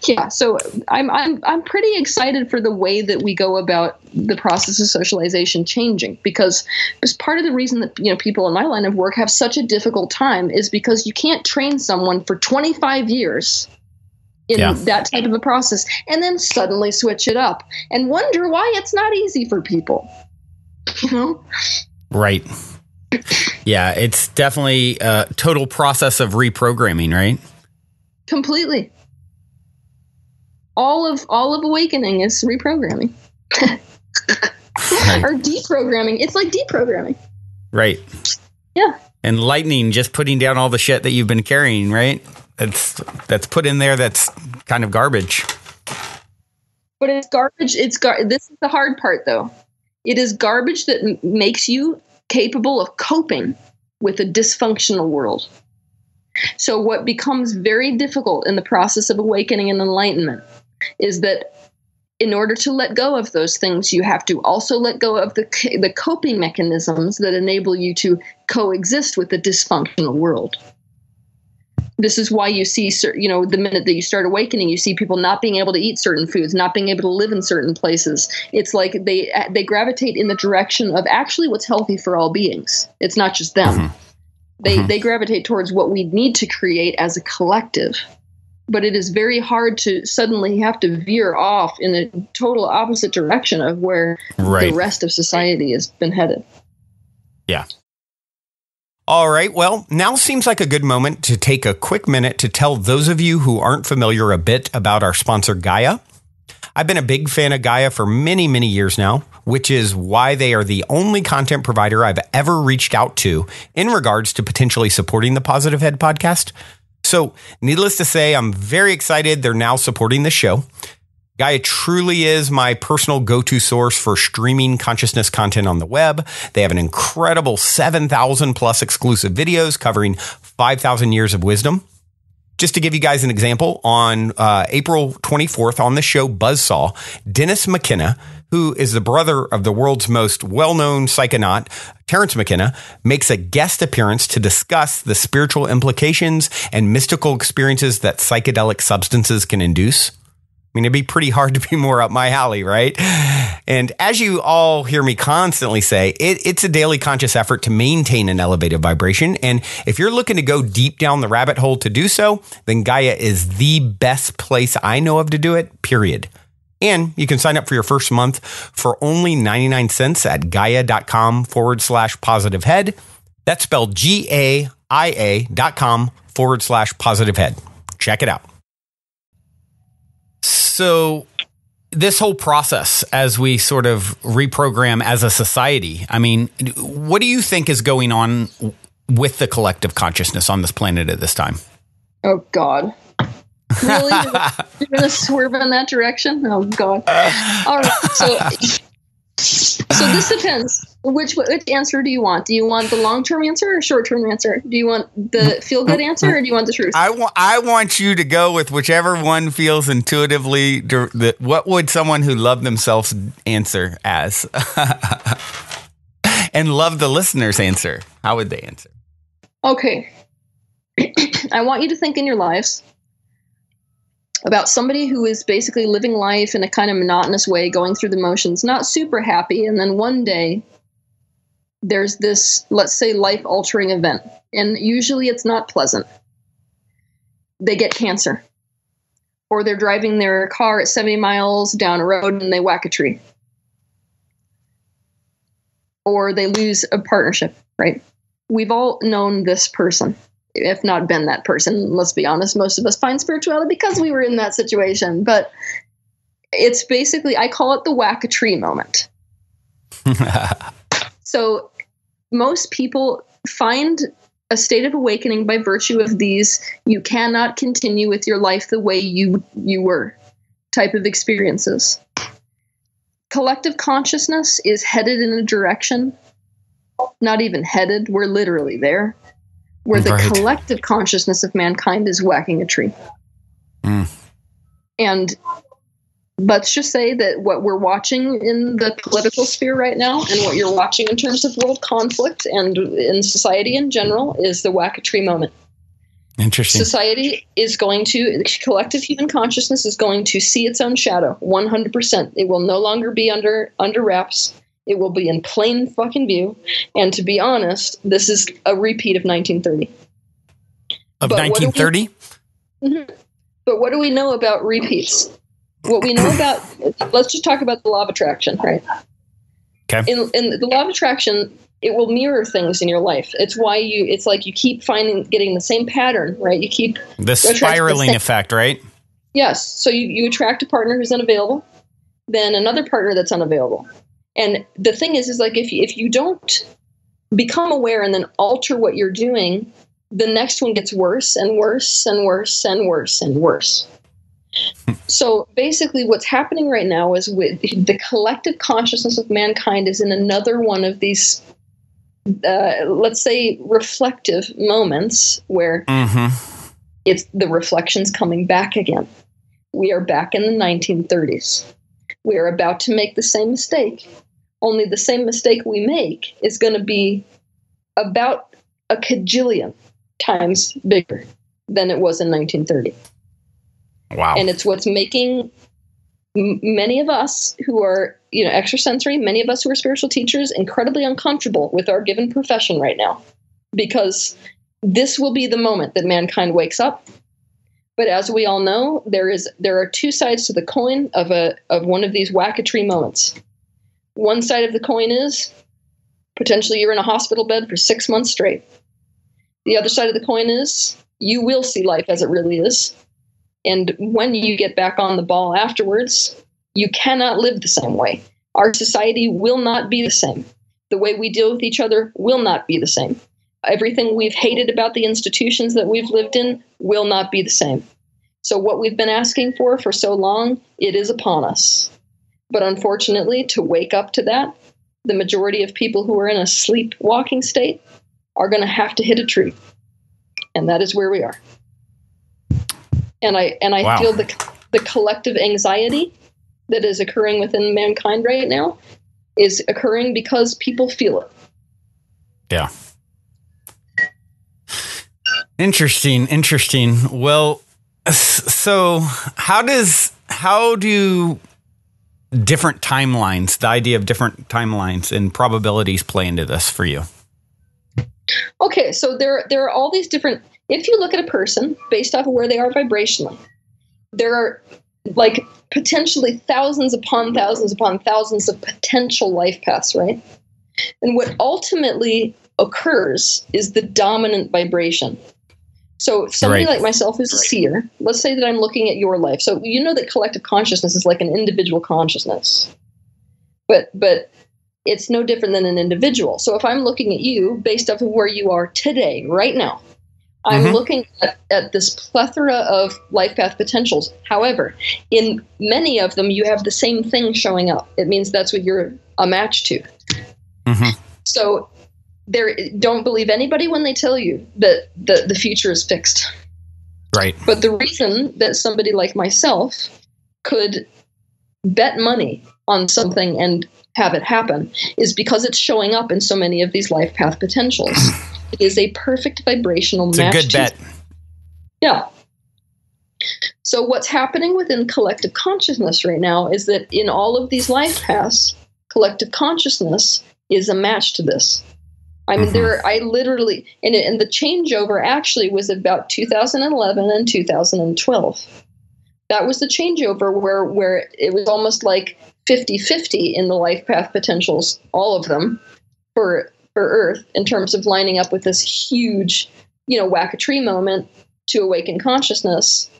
yeah. So I'm pretty excited for the way that we go about the process of socialization changing, because part of the reason that people in my line of work have such a difficult time is because you can't train someone for 25 years in that type of a process and then suddenly switch it up and wonder why it's not easy for people. Right. Yeah, it's definitely a total process of reprogramming, right? Completely. All of awakening is reprogramming. Or deprogramming. It's like deprogramming. Right. Yeah. Enlightening, just putting down all the shit that you've been carrying, right? That's put in there. That's kind of garbage. But it's garbage. This is the hard part, though. It is garbage that makes you capable of coping with a dysfunctional world. So what becomes very difficult in the process of awakening and enlightenment is that in order to let go of those things, you have to also let go of the coping mechanisms that enable you to coexist with the dysfunctional world. This is why you see, the minute that you start awakening, you see people not being able to eat certain foods, not being able to live in certain places. It's like they gravitate in the direction of actually what's healthy for all beings. It's not just them. They gravitate towards what we need to create as a collective. But it is very hard to suddenly have to veer off in the total opposite direction of where the rest of society has been headed. Yeah. All right. Well, now seems like a good moment to take a quick minute to tell those of you who aren't familiar a bit about our sponsor, Gaia. I've been a big fan of Gaia for many, many years now, which is why they are the only content provider I've ever reached out to in regards to potentially supporting the Positive Head podcast. So needless to say, I'm very excited they're now supporting the show. Gaia truly is my personal go-to source for streaming consciousness content on the web. They have an incredible 7,000 plus exclusive videos covering 5,000 years of wisdom. Just to give you guys an example, on April 24th on the show Buzzsaw, Dennis McKenna, who is the brother of the world's most well-known psychonaut, Terrence McKenna, makes a guest appearance to discuss the spiritual implications and mystical experiences that psychedelic substances can induce. I mean, it'd be pretty hard to be more up my alley, right? And as you all hear me constantly say, it's a daily conscious effort to maintain an elevated vibration. And if you're looking to go deep down the rabbit hole to do so, then Gaia is the best place I know of to do it, period. And you can sign up for your first month for only 99 cents at gaia.com/positivehead. That's spelled GAIA.com/positivehead. Check it out. So this whole process, as we sort of reprogram as a society, I mean, what do you think is going on with the collective consciousness on this planet at this time? Oh, God. Really? You're going to swerve in that direction? Oh, God. All right. So this depends. Which answer do you want? Do you want the long-term answer or short-term answer? Do you want the feel-good answer or do you want the truth? I want you to go with whichever one feels intuitively. What would someone who loved themselves answer as? And love the listener's answer. How would they answer? Okay. I want you to think in your lives about somebody who is basically living life in a kind of monotonous way, going through the motions, not super happy. And then one day there's this, let's say, life-altering event. And usually it's not pleasant. They get cancer. Or they're driving their car at 70 miles down a road and they whack a tree. Or they lose a partnership, right? We've all known this person. If not been that person, let's be honest, most of us find spirituality because we were in that situation. But it's basically, I call it the whack a tree moment. So most people find a state of awakening by virtue of these you cannot continue with your life the way you were type of experiences. Collective consciousness is headed in a direction, not even headed, we're literally there, where the collective consciousness of mankind is whacking a tree. And let's just say that what we're watching in the political sphere right now and what you're watching in terms of world conflict and in society in general is the whack a tree moment. Interesting. Society is going to, collective human consciousness is going to see its own shadow 100%. It will no longer be under wraps. It will be in plain fucking view. And to be honest, this is a repeat of 1930. Of 1930? But what do we know about repeats? What we know about, let's just talk about the law of attraction, right? Okay. In the law of attraction, it will mirror things in your life. It's why it's like you keep getting the same pattern, right? You keep the spiraling effect, right? Yes. So you attract a partner who's unavailable, then another partner that's unavailable. And the thing is like if you don't become aware and then alter what you're doing, the next one gets worse and worse and worse and worse and worse. So basically what's happening right now is with the collective consciousness of mankind is in another one of these, let's say, reflective moments where it's the reflections coming back again. We are back in the 1930s. We are about to make the same mistake. Only the same mistake we make is going to be about a cajillion times bigger than it was in 1930. Wow. And it's what's making many of us who are, extrasensory, many of us who are spiritual teachers, incredibly uncomfortable with our given profession right now, because this will be the moment that mankind wakes up. But as we all know, there are two sides to the coin of one of these whack-a-tree moments. One side of the coin is potentially you're in a hospital bed for 6 months straight. The other side of the coin is you will see life as it really is. And when you get back on the ball afterwards, you cannot live the same way. Our society will not be the same. The way we deal with each other will not be the same. Everything we've hated about the institutions that we've lived in will not be the same. So what we've been asking for so long, it is upon us. But unfortunately, to wake up to that, the majority of people who are in a sleepwalking state are going to have to hit a tree. And that is where we are. And I feel the collective anxiety that is occurring within mankind right now is occurring because people feel it. Yeah. Interesting. Well, so how do different timelines, the idea of different timelines and probabilities play into this for you? Okay, so there are all these different, if you look at a person based off of where they are vibrationally, there are like potentially thousands upon thousands upon thousands of potential life paths, right? And what ultimately occurs is the dominant vibration. So if somebody like myself is a seer, let's say that I'm looking at your life. So you know that collective consciousness is like an individual consciousness. But it's no different than an individual. So if I'm looking at you based off of where you are today, right now, I'm looking at this plethora of life path potentials. However, in many of them, you have the same thing showing up. It means that's what you're a match to. So don't believe anybody when they tell you that the future is fixed. Right. But the reason that somebody like myself could bet money on something and have it happen is because it's showing up in so many of these life path potentials. It is a perfect vibrational match. It's a good bet. Yeah. So what's happening within collective consciousness right now is that in all of these life paths, collective consciousness is a match to this. I mean, I literally, and the changeover actually was about 2011 and 2012. That was the changeover where it was almost like 50-50 in the life path potentials, all of them, for Earth, in terms of lining up with this huge, whack-a-tree moment to awaken consciousness.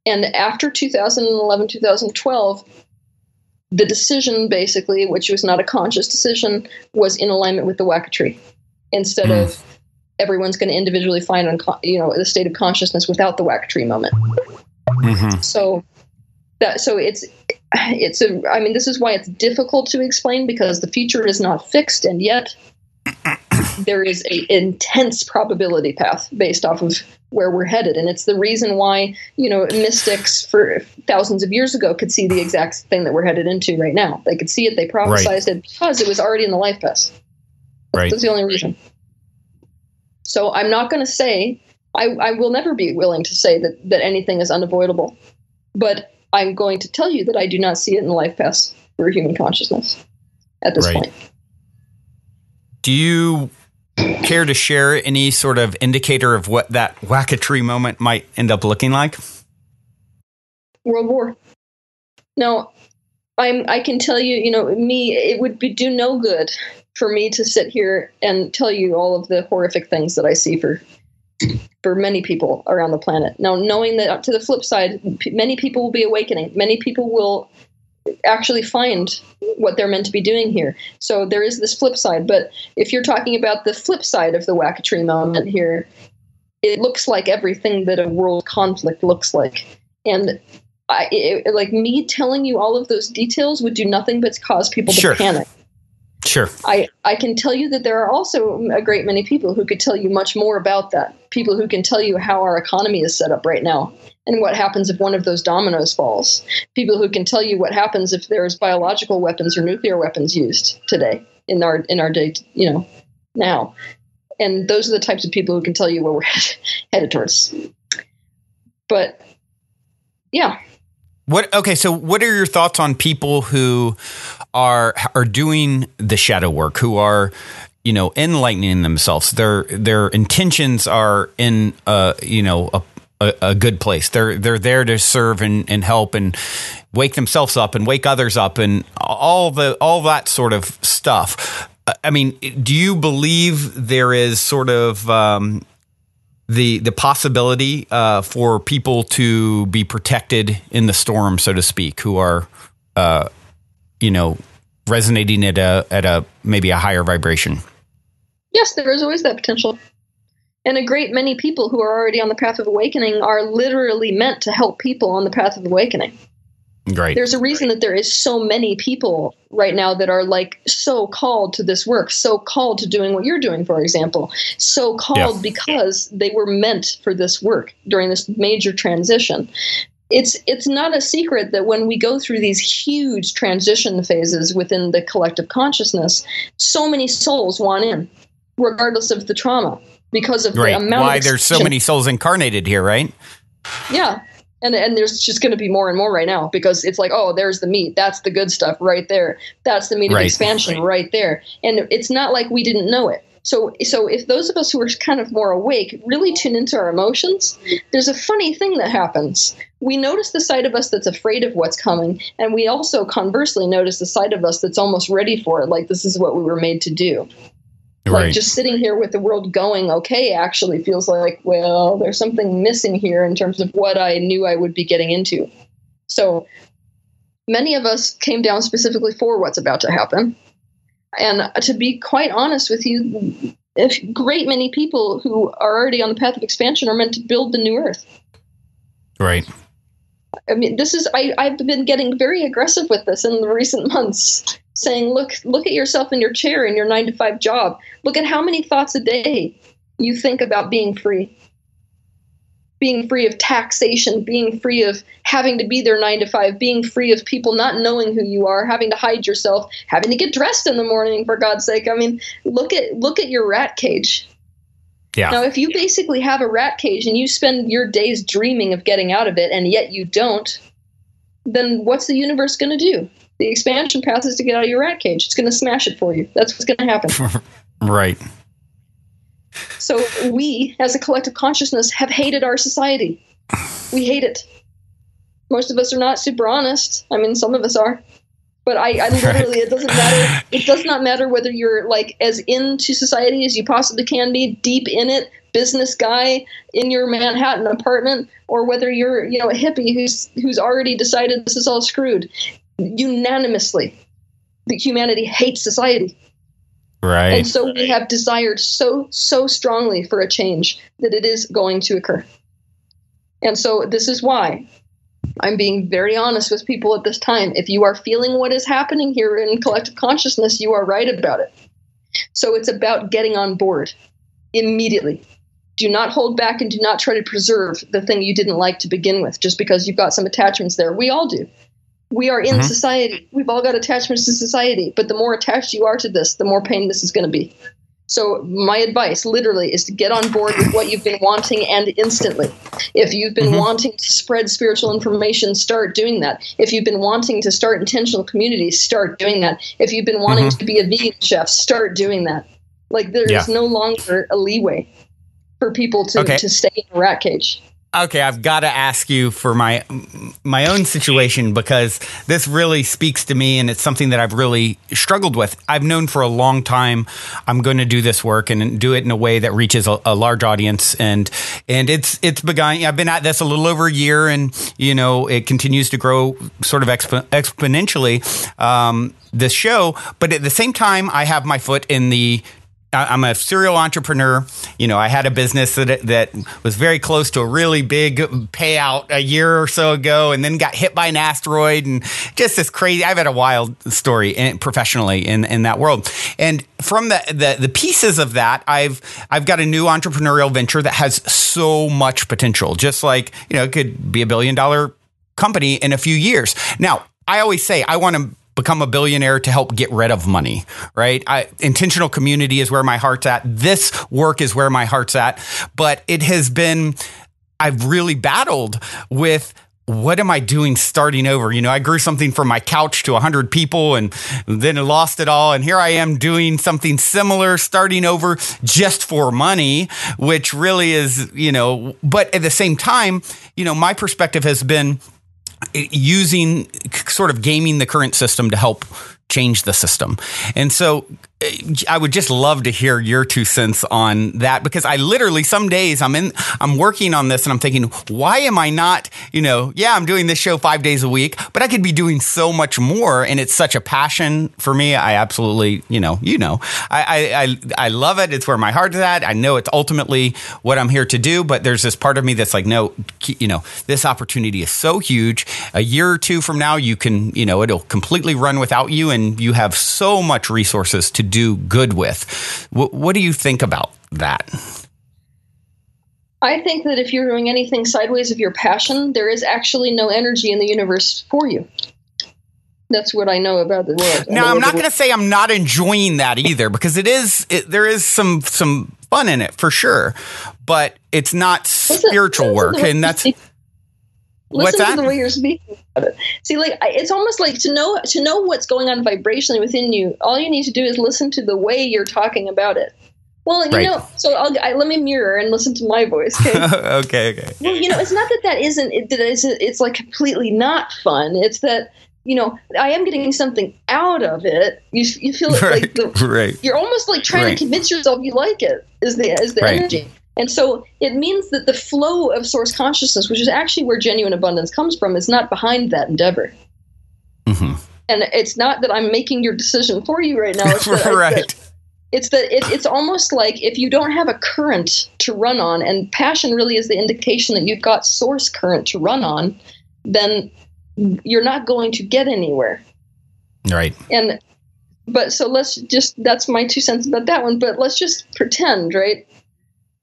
And after 2011, 2012, the decision, basically, which was not a conscious decision, was in alignment with the Wakatri, instead of everyone's going to individually find the state of consciousness without the Wakatri moment. Mm-hmm. So this is why it's difficult to explain, because the future is not fixed, and yet there is an intense probability path based off of where we're headed. And it's the reason why, mystics for thousands of years ago could see the exact thing that we're headed into right now. They could see it, they prophesized it, because it was already in the life path. Right. That's the only reason. So I'm not going to say, I will never be willing to say that anything is unavoidable, but I'm going to tell you that I do not see it in the life path for human consciousness at this point. Do you care to share any sort of indicator of what that Wakatri moment might end up looking like? World War. Now, I can tell you, it would do no good for me to sit here and tell you all of the horrific things that I see for many people around the planet. Now, knowing that to the flip side, many people will be awakening. Many people will actually find what they're meant to be doing here. So there is this flip side. But if you're talking about the flip side of the Wakatri moment here, it looks like everything that a world conflict looks like. And like me telling you all of those details would do nothing but cause people to panic. Sure. I can tell you that there are also a great many people who could tell you much more about that. People who can tell you how our economy is set up right now and what happens if one of those dominoes falls. People who can tell you what happens if there's biological weapons or nuclear weapons used today in our day, now. And those are the types of people who can tell you where we're headed towards. But yeah. So what are your thoughts on people who are doing the shadow work, who are, enlightening themselves? Their intentions are in, a good place. They're there to serve and help and wake themselves up and wake others up and all that sort of stuff. I mean, do you believe there is sort of the possibility for people to be protected in the storm, so to speak, who are resonating at a maybe a higher vibration? Yes, there is always that potential. And a great many people who are already on the path of awakening are literally meant to help people on the path of awakening. Right. There's a reason that there is so many people right now that are like so called to this work, so called to doing what you're doing, for example, so called because they were meant for this work during this major transition. It's not a secret that when we go through these huge transition phases within the collective consciousness, so many souls want in, regardless of the trauma, because of the amount why of there's so many souls incarnated here, right? Yeah. And there's just going to be more and more right now, because it's like, oh, there's the meat. That's the good stuff right there. That's the meat of expansion right there. And it's not like we didn't know it. So if those of us who are kind of more awake really tune into our emotions, there's a funny thing that happens. We notice the side of us that's afraid of what's coming, and we also conversely notice the side of us that's almost ready for it, like this is what we were made to do. Like just sitting here with the world going okay actually feels like, well, there's something missing here in terms of what I knew I would be getting into. So many of us came down specifically for what's about to happen. And to be quite honest with you, a great many people who are already on the path of expansion are meant to build the new earth. Right. I mean, I've been getting very aggressive with this in the recent months, saying, look at yourself in your chair in your 9-to-5 job. Look at how many thoughts a day you think about being free of taxation, being free of having to be there 9-to-5, being free of people not knowing who you are, having to hide yourself, having to get dressed in the morning, for God's sake. I mean, look at your rat cage. Yeah. Now, if you basically have a rat cage and you spend your days dreaming of getting out of it, and yet you don't, then what's the universe going to do? The expansion path is to get out of your rat cage. It's going to smash it for you. That's what's going to happen. Right. So we, as a collective consciousness, have hated our society. We hate it. Most of us are not super honest. I mean, some of us are. But I literally, it doesn't matter. It does not matter whether you're like as into society as you possibly can be, deep in it, business guy in your Manhattan apartment, or whether you're, a hippie who's already decided this is all screwed. unanimously that humanity hates society. Right. And so we have desired so strongly for a change that it is going to occur. And so this is why I'm being very honest with people at this time. If you are feeling what is happening here in collective consciousness, you are right about it. So it's about getting on board immediately. Do not hold back and do not try to preserve the thing you didn't like to begin with just because you've got some attachments there. We all do. We are in society. We've all got attachments to society. But the more attached you are to this, the more pain this is going to be. So my advice literally is to get on board with what you've been wanting, and instantly. If you've been wanting to spread spiritual information, start doing that. If you've been wanting to start intentional communities, start doing that. If you've been wanting to be a vegan chef, start doing that. Like there is no longer a leeway for people to stay in a rat cage. Okay, I've got to ask you for my own situation, because this really speaks to me, and it's something that I've really struggled with. I've known for a long time I'm going to do this work and do it in a way that reaches a large audience, and it's begun. I've been at this a little over a year, and it continues to grow sort of exponentially. This show, but at the same time, I have my foot in the. I'm a serial entrepreneur. I had a business that was very close to a really big payout a year or so ago, and then got hit by an asteroid, and just this crazy. I've had a wild story professionally in that world. And from the pieces of that, I've got a new entrepreneurial venture that has so much potential. Just like it could be $1 billion company in a few years. Now, I always say I want to become a billionaire to help get rid of money, right? Intentional community is where my heart's at. This work is where my heart's at. But it has been, I've really battled with, what am I doing starting over? I grew something from my couch to 100 people and then lost it all. And here I am doing something similar, starting over just for money, which really is, but at the same time, my perspective has been, using sort of gaming the current system to help change the system. And so I would just love to hear your 2 cents on that, because I literally, some days I'm working on this and I'm thinking, why am I not, I'm doing this show 5 days a week, but I could be doing so much more. And it's such a passion for me. I absolutely, I love it. It's where my heart is at. I know it's ultimately what I'm here to do, but there's this part of me that's like, no, this opportunity is so huge. A year or two from now, you can, it'll completely run without you, and you have so much resources to do good with. What do you think about that? I think that if you're doing anything sideways of your passion, there is actually no energy in the universe for you. That's what I know about the world. Now, I'm not going to say I'm not enjoying that either, because there is some fun in it for sure, but it's not spiritual work, and that's. Listen to the way you're speaking about it. See, it's almost like to know what's going on vibrationally within you. All you need to do is listen to the way you're talking about it. Well, so let me mirror and listen to my voice. Okay. Okay. Well, it's not that isn't. It's like completely not fun. It's that I am getting something out of it. You feel it like you're almost like trying to convince yourself you like it. Is the energy. And so it means that the flow of source consciousness, which is actually where genuine abundance comes from, is not behind that endeavor. Mm-hmm. And it's not that I'm making your decision for you right now. It's that it's almost like if you don't have a current to run on, and passion really is the indication that you've got source current to run on, then you're not going to get anywhere. Right. So that's my 2 cents about that one. But let's just pretend, right,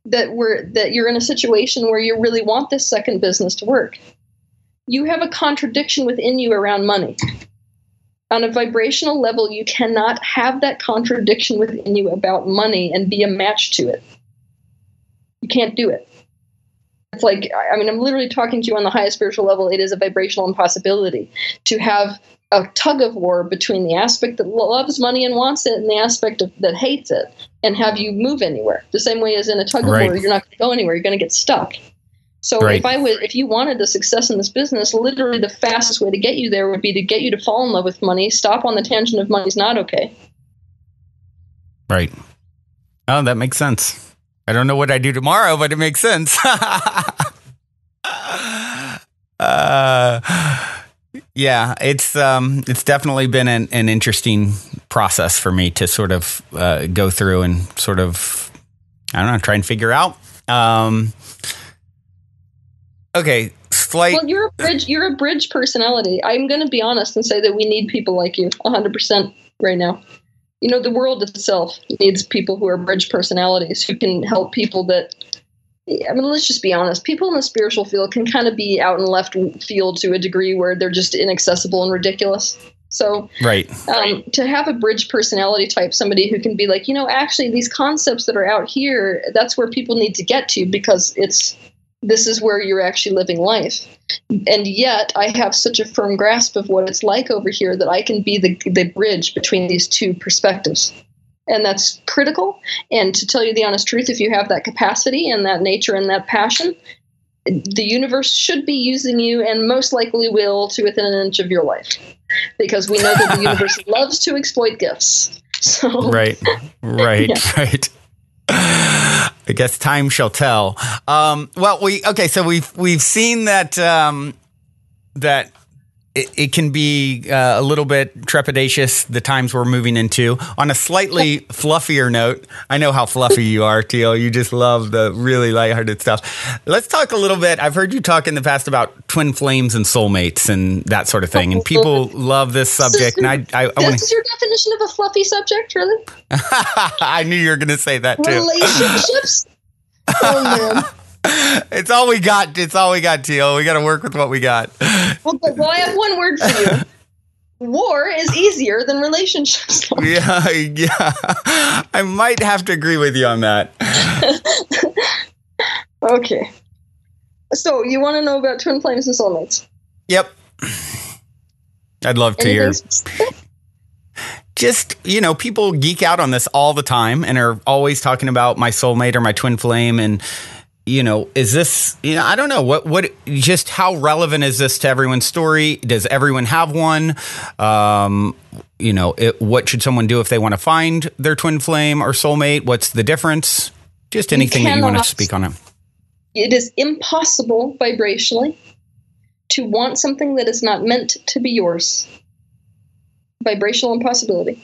that you're in a situation where you really want this second business to work. You have a contradiction within you around money. On a vibrational level, you cannot have that contradiction within you about money and be a match to it. You can't do it. It's like, I'm literally talking to you on the highest spiritual level. It is a vibrational impossibility to have a tug of war between the aspect that loves money and wants it and the aspect that hates it, and have you move anywhere. The same way as in a tug of war, you're not going to go anywhere. You're going to get stuck. So if you wanted the success in this business, literally the fastest way to get you there would be to get you to fall in love with money, stop on the tangent of money's not okay. Right. Oh, that makes sense. I don't know what I do tomorrow, but it makes sense. Yeah, it's definitely been an interesting process for me to sort of go through and sort of, I don't know, try and figure out. Okay, Well, you're a bridge personality. I'm going to be honest and say that we need people like you 100% right now. You know, the world itself needs people who are bridge personalities who can help people that, I mean, let's just be honest. People in the spiritual field can kind of be out in left field to a degree where they're just inaccessible and ridiculous. So right. To have a bridge personality type, somebody who can be like, you know, actually these concepts that are out here, that's where people need to get to, because this is where you're actually living life. And yet I have such a firm grasp of what it's like over here that I can be the bridge between these two perspectives. And that's critical. And to tell you the honest truth, if you have that capacity and that nature and that passion, the universe should be using you, and most likely will, to within an inch of your life. Because we know that the universe loves to exploit gifts. So Right. Yeah. Right. I guess time shall tell. So we've seen that that it can be a little bit trepidatious, the times we're moving into. On a slightly fluffier note, I know how fluffy you are, Teal. You just love the really lighthearted stuff. Let's talk a little bit. I've heard you talk in the past about twin flames and soulmates and that sort of thing. And people love this subject. And I this is your definition of a fluffy subject, really? I knew you were going to say that too. Relationships? Oh, man. It's all we got. Teal. We got to work with what we got. Well, I have one word for you. War is easier than relationships. Yeah. I might have to agree with you on that. Okay. So you want to know about twin flames and soulmates? Yep. I'd love to hear. Just, people geek out on this all the time and are always talking about my soulmate or my twin flame. And, is this, I don't know what, just how relevant is this to everyone's story? Does everyone have one? What should someone do if they want to find their twin flame or soulmate? What's the difference? Just anything that you want to speak on it. It is impossible vibrationally to want something that is not meant to be yours. Vibrational impossibility.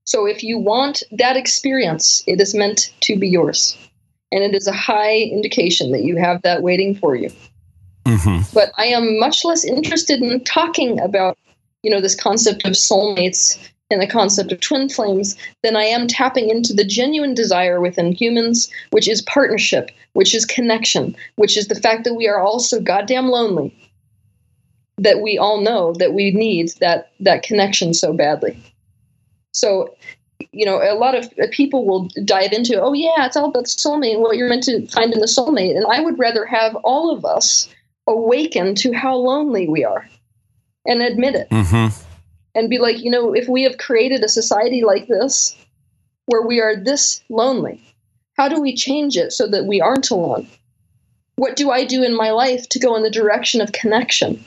So if you want that experience, it is meant to be yours. And it is a high indication that you have that waiting for you. Mm-hmm. But I am much less interested in talking about, this concept of soulmates and the concept of twin flames than I am tapping into the genuine desire within humans, which is partnership, which is connection, which is the fact that we are all so goddamn lonely, that we all know that we need that connection so badly. So, a lot of people will dive into, oh yeah, it's all about the soulmate, what you're meant to find in the soulmate. And I would rather have all of us awaken to how lonely we are and admit it. Mm-hmm. And be like, if we have created a society like this, where we are this lonely, how do we change it so that we aren't alone? What do I do in my life to go in the direction of connection?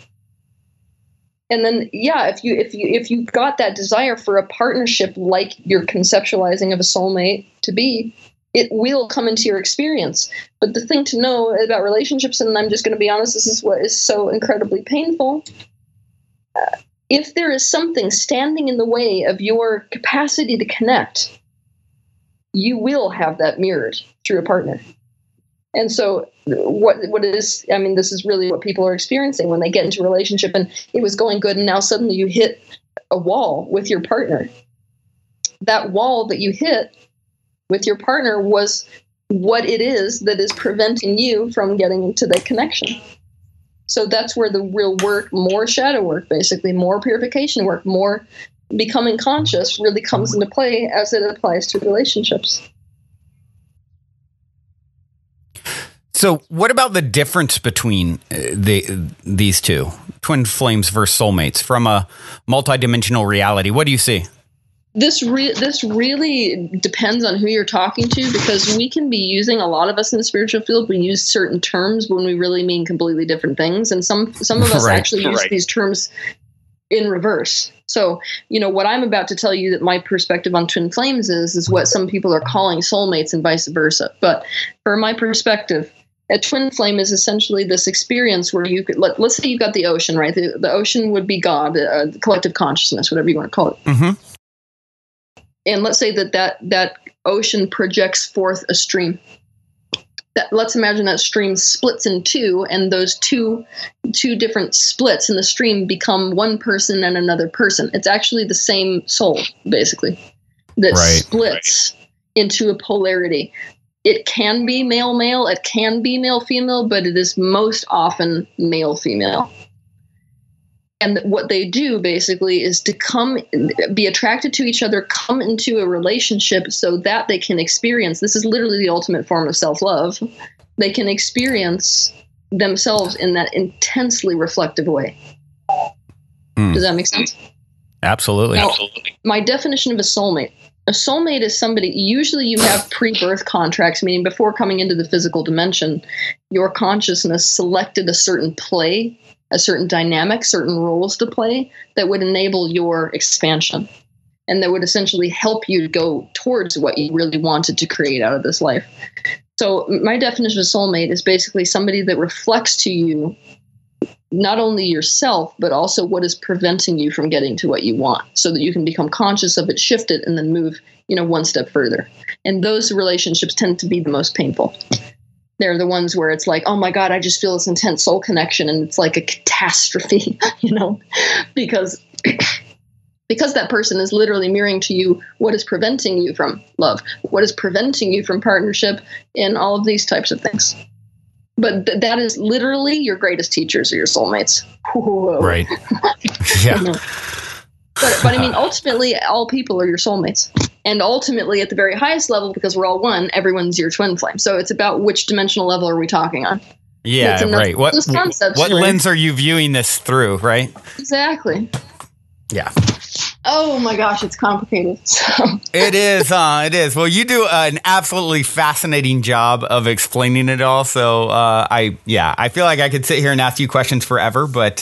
And then, yeah, if you've got that desire for a partnership like you're conceptualizing of a soulmate to be, it will come into your experience. But the thing to know about relationships, and I'm just going to be honest, this is what is so incredibly painful. If there is something standing in the way of your capacity to connect, you will have that mirrored through a partner. And so what it is, I mean, this is really what people are experiencing when they get into a relationship and it was going good and now suddenly you hit a wall with your partner. That wall that you hit with your partner was what it is that is preventing you from getting into that connection. So that's where the real work, more shadow work, basically, more purification work, more becoming conscious really comes into play as it applies to relationships. So what about the difference between these two, twin flames versus soulmates, from a multidimensional reality? What do you see? This really depends on who you're talking to, because we can be using, a lot of us in the spiritual field, we use certain terms when we really mean completely different things. And some of us actually use these terms in reverse. So, what I'm about to tell you, that my perspective on twin flames is what some people are calling soulmates and vice versa. But for my perspective, A twin flame is essentially this experience where you could, let's say you've got the ocean, right? The ocean would be God, collective consciousness, whatever you want to call it. Mm-hmm. And let's say that ocean projects forth a stream. Let's imagine that stream splits in two, and those two different splits in the stream become one person and another person. It's actually the same soul, basically, that splits into a polarity. It can be male-male, it can be male-female, but it is most often male-female. And what they do basically is to be attracted to each other, come into a relationship so that they can experience, this is literally the ultimate form of self-love, they can experience themselves in that intensely reflective way. Does that make sense? Absolutely. Now, my definition of a soulmate is somebody, usually you have pre-birth contracts, meaning before coming into the physical dimension, your consciousness selected a certain play, a certain dynamic, certain roles to play that would enable your expansion and that would essentially help you to go towards what you really wanted to create out of this life. So my definition of soulmate is basically somebody that reflects to you not only yourself, but also what is preventing you from getting to what you want so that you can become conscious of it, shift it, and then move, one step further. And those relationships tend to be the most painful. They're the ones where it's like, oh my God, I just feel this intense soul connection. And it's like a catastrophe, because that person is literally mirroring to you what is preventing you from love, what is preventing you from partnership, and all of these types of things. But that is literally your greatest teachers are your soulmates. Whoa. Right. Yeah. But I mean, ultimately, all people are your soulmates. And ultimately, at the very highest level, because we're all one, everyone's your twin flame. So it's about which dimensional level are we talking on? Yeah, right. What lens are you viewing this through, right? Exactly. Yeah. Oh my gosh, it's complicated. It is. It is. Well, you do an absolutely fascinating job of explaining it all. So I feel like I could sit here and ask you questions forever, but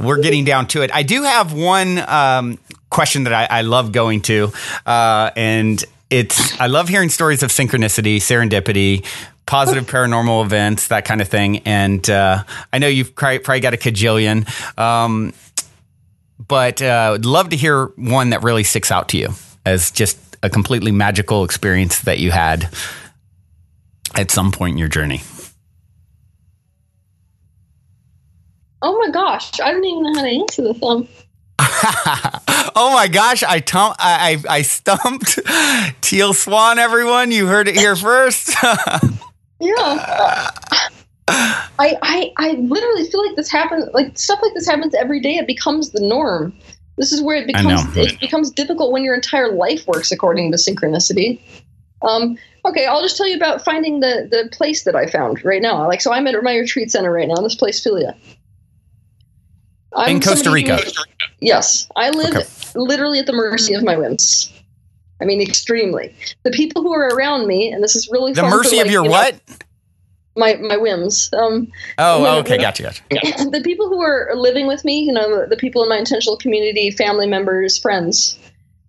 we're getting down to it. I do have one question that I love going to, and I love hearing stories of synchronicity, serendipity, positive paranormal events, that kind of thing. And I know you've probably got a cajillion. But I'd love to hear one that really sticks out to you as just a completely magical experience that you had at some point in your journey. Oh my gosh, I don't even know how to answer this. Oh my gosh, I stumped Teal Swan, everyone. You heard it here first. Yeah. I literally feel like this happens, like stuff like this happens every day. It becomes the norm. This is where it becomes difficult when your entire life works according to synchronicity. Okay, I'll just tell you about finding the place that I found right now. So I'm at my retreat center right now, this place, Philia. I'm in Costa Rica. Yes. I live literally at the mercy of my whims. I mean, extremely. The people who are around me, and this is really the mercy of your what? My whims. Okay, gotcha. The people who are living with me, the people in my intentional community, family members, friends,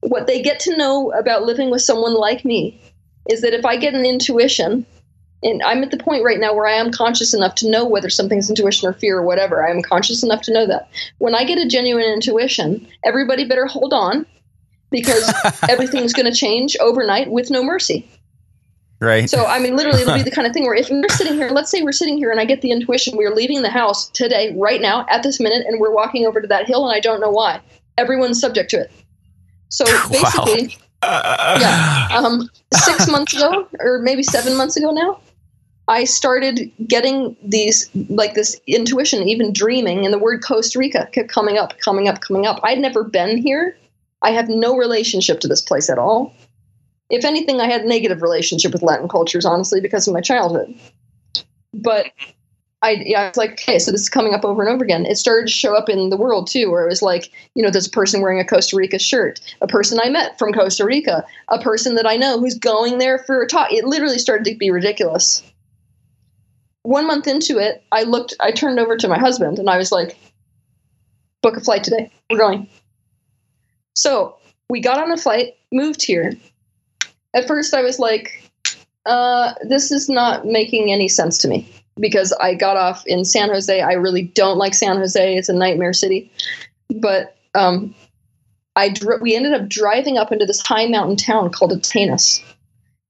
what they get to know about living with someone like me is that if I get an intuition, and I'm at the point right now where I am conscious enough to know whether something's intuition or fear or whatever, I am conscious enough to know that. When I get a genuine intuition, everybody better hold on, because everything's going to change overnight with no mercy. Right. So, I mean, literally, it'll be the kind of thing where if we're sitting here, let's say we're sitting here and I get the intuition, we're leaving the house today, right now, at this minute, and we're walking over to that hill and I don't know why. Everyone's subject to it. So basically, 6 months ago, or maybe 7 months ago now, I started getting this intuition, even dreaming, and the word Costa Rica kept coming up. I'd never been here. I have no relationship to this place at all. If anything, I had a negative relationship with Latin cultures, honestly, because of my childhood. But I was like, okay, so this is coming up over and over again. It started to show up in the world, too, where it was like, there's a person wearing a Costa Rica shirt, a person I met from Costa Rica, a person that I know who's going there for a talk. It literally started to be ridiculous. 1 month into it, I turned over to my husband, and I was like, book a flight today. We're going. So we got on a flight, moved here. At first, I was like, This is not making any sense to me because I got off in San Jose. I really don't like San Jose. It's a nightmare city. But we ended up driving up into this high mountain town called Atenas.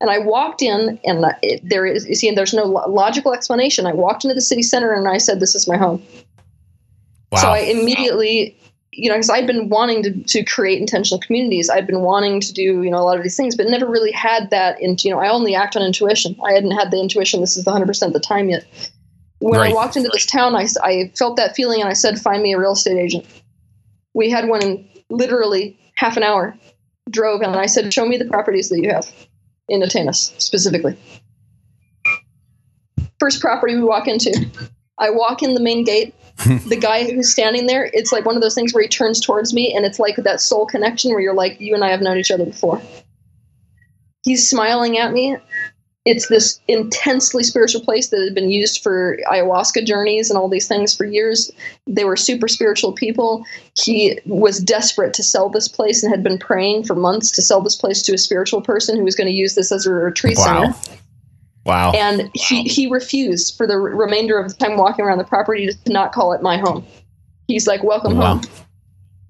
And I walked in, and there's no logical explanation. I walked into the city center, and I said, "This is my home." Wow. So I immediately, because I'd been wanting to create intentional communities. I'd been wanting to do, a lot of these things, but never really had that. I only act on intuition. I hadn't had the intuition. This is the 100% the time yet. When I walked into this town, I felt that feeling, and I said, "Find me a real estate agent." We had one in literally half an hour. Drove, and I said, "Show me the properties that you have in Atenas specifically." First property we walk into, I walk in the main gate. The guy who's standing there, it's like one of those things where he turns towards me, and it's like that soul connection where you're like, you and I have known each other before. He's smiling at me. It's this intensely spiritual place that had been used for ayahuasca journeys and all these things for years. They were super spiritual people. He was desperate to sell this place and had been praying for months to sell this place to a spiritual person who was going to use this as a retreat center. Wow. And he refused for the remainder of the time walking around the property to not call it my home. He's like, "Welcome home.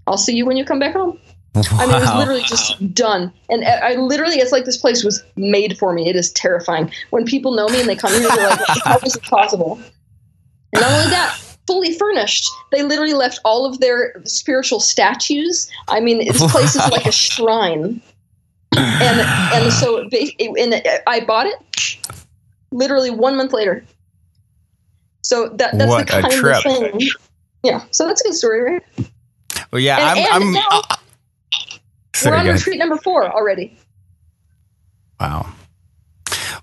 I'll see you when you come back home." Wow. I mean, it was literally just done. And it's like this place was made for me. It is terrifying. When people know me and they come here, they're like, "How is it possible?" And not only that, fully furnished. They literally left all of their spiritual statues. I mean, this place is like a shrine. And so I bought it literally 1 month later. So that's what the kind of thing. Yeah. So that's a good story, right? Well, yeah, we're on retreat number 4 already. Wow.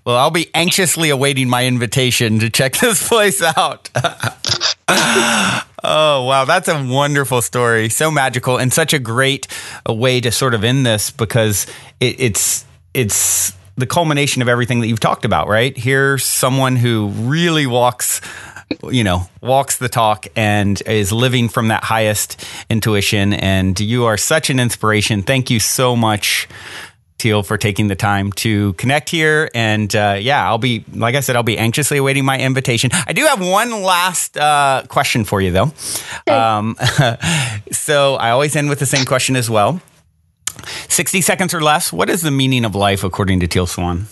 Well, I'll be anxiously awaiting my invitation to check this place out. Oh, wow. That's a wonderful story. So magical, and such a great way to sort of end this, because it's the culmination of everything that you've talked about, right? Here's someone who really walks the talk and is living from that highest intuition. And you are such an inspiration. Thank you so much, Teal, for taking the time to connect here. And I'll be anxiously awaiting my invitation. I do have one last question for you, though. So I always end with the same question as well. 60 seconds or less. What is the meaning of life according to Teal Swan?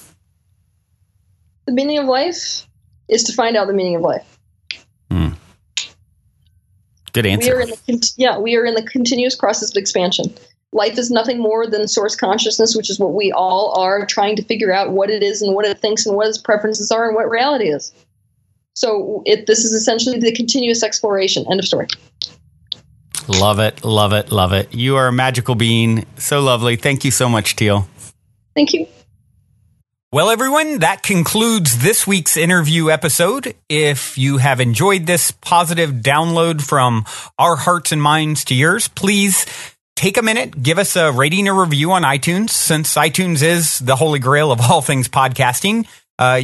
The meaning of life is to find out the meaning of life. Good answer. We are in the continuous process of expansion. Life is nothing more than source consciousness, which is what we all are, trying to figure out what it is and what it thinks and what its preferences are and what reality is. So this is essentially the continuous exploration. End of story. Love it, love it, love it. You are a magical being. So lovely. Thank you so much, Teal. Thank you. Well, everyone, that concludes this week's interview episode. If you have enjoyed this positive download from our hearts and minds to yours, please take a minute, give us a rating or review on iTunes. Since iTunes is the holy grail of all things podcasting,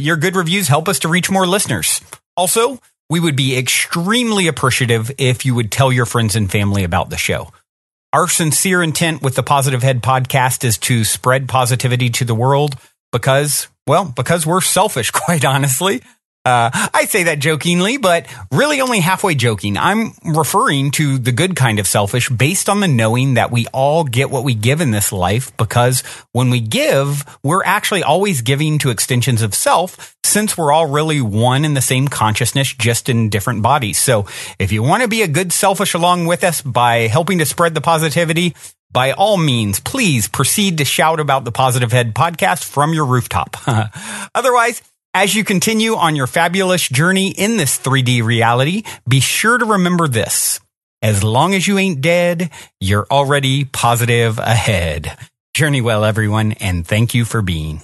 your good reviews help us to reach more listeners. Also, we would be extremely appreciative if you would tell your friends and family about the show. Our sincere intent with the Positive Head podcast is to spread positivity to the world because we're selfish, quite honestly. I say that jokingly, but really only halfway joking. I'm referring to the good kind of selfish based on the knowing that we all get what we give in this life, because when we give, we're actually always giving to extensions of self, since we're all really one in the same consciousness, just in different bodies. So if you want to be a good selfish along with us by helping to spread the positivity, by all means, please proceed to shout about the Positive Head podcast from your rooftop. Otherwise, as you continue on your fabulous journey in this 3D reality, be sure to remember this. As long as you ain't dead, you're already positive ahead. Journey well, everyone, and thank you for being.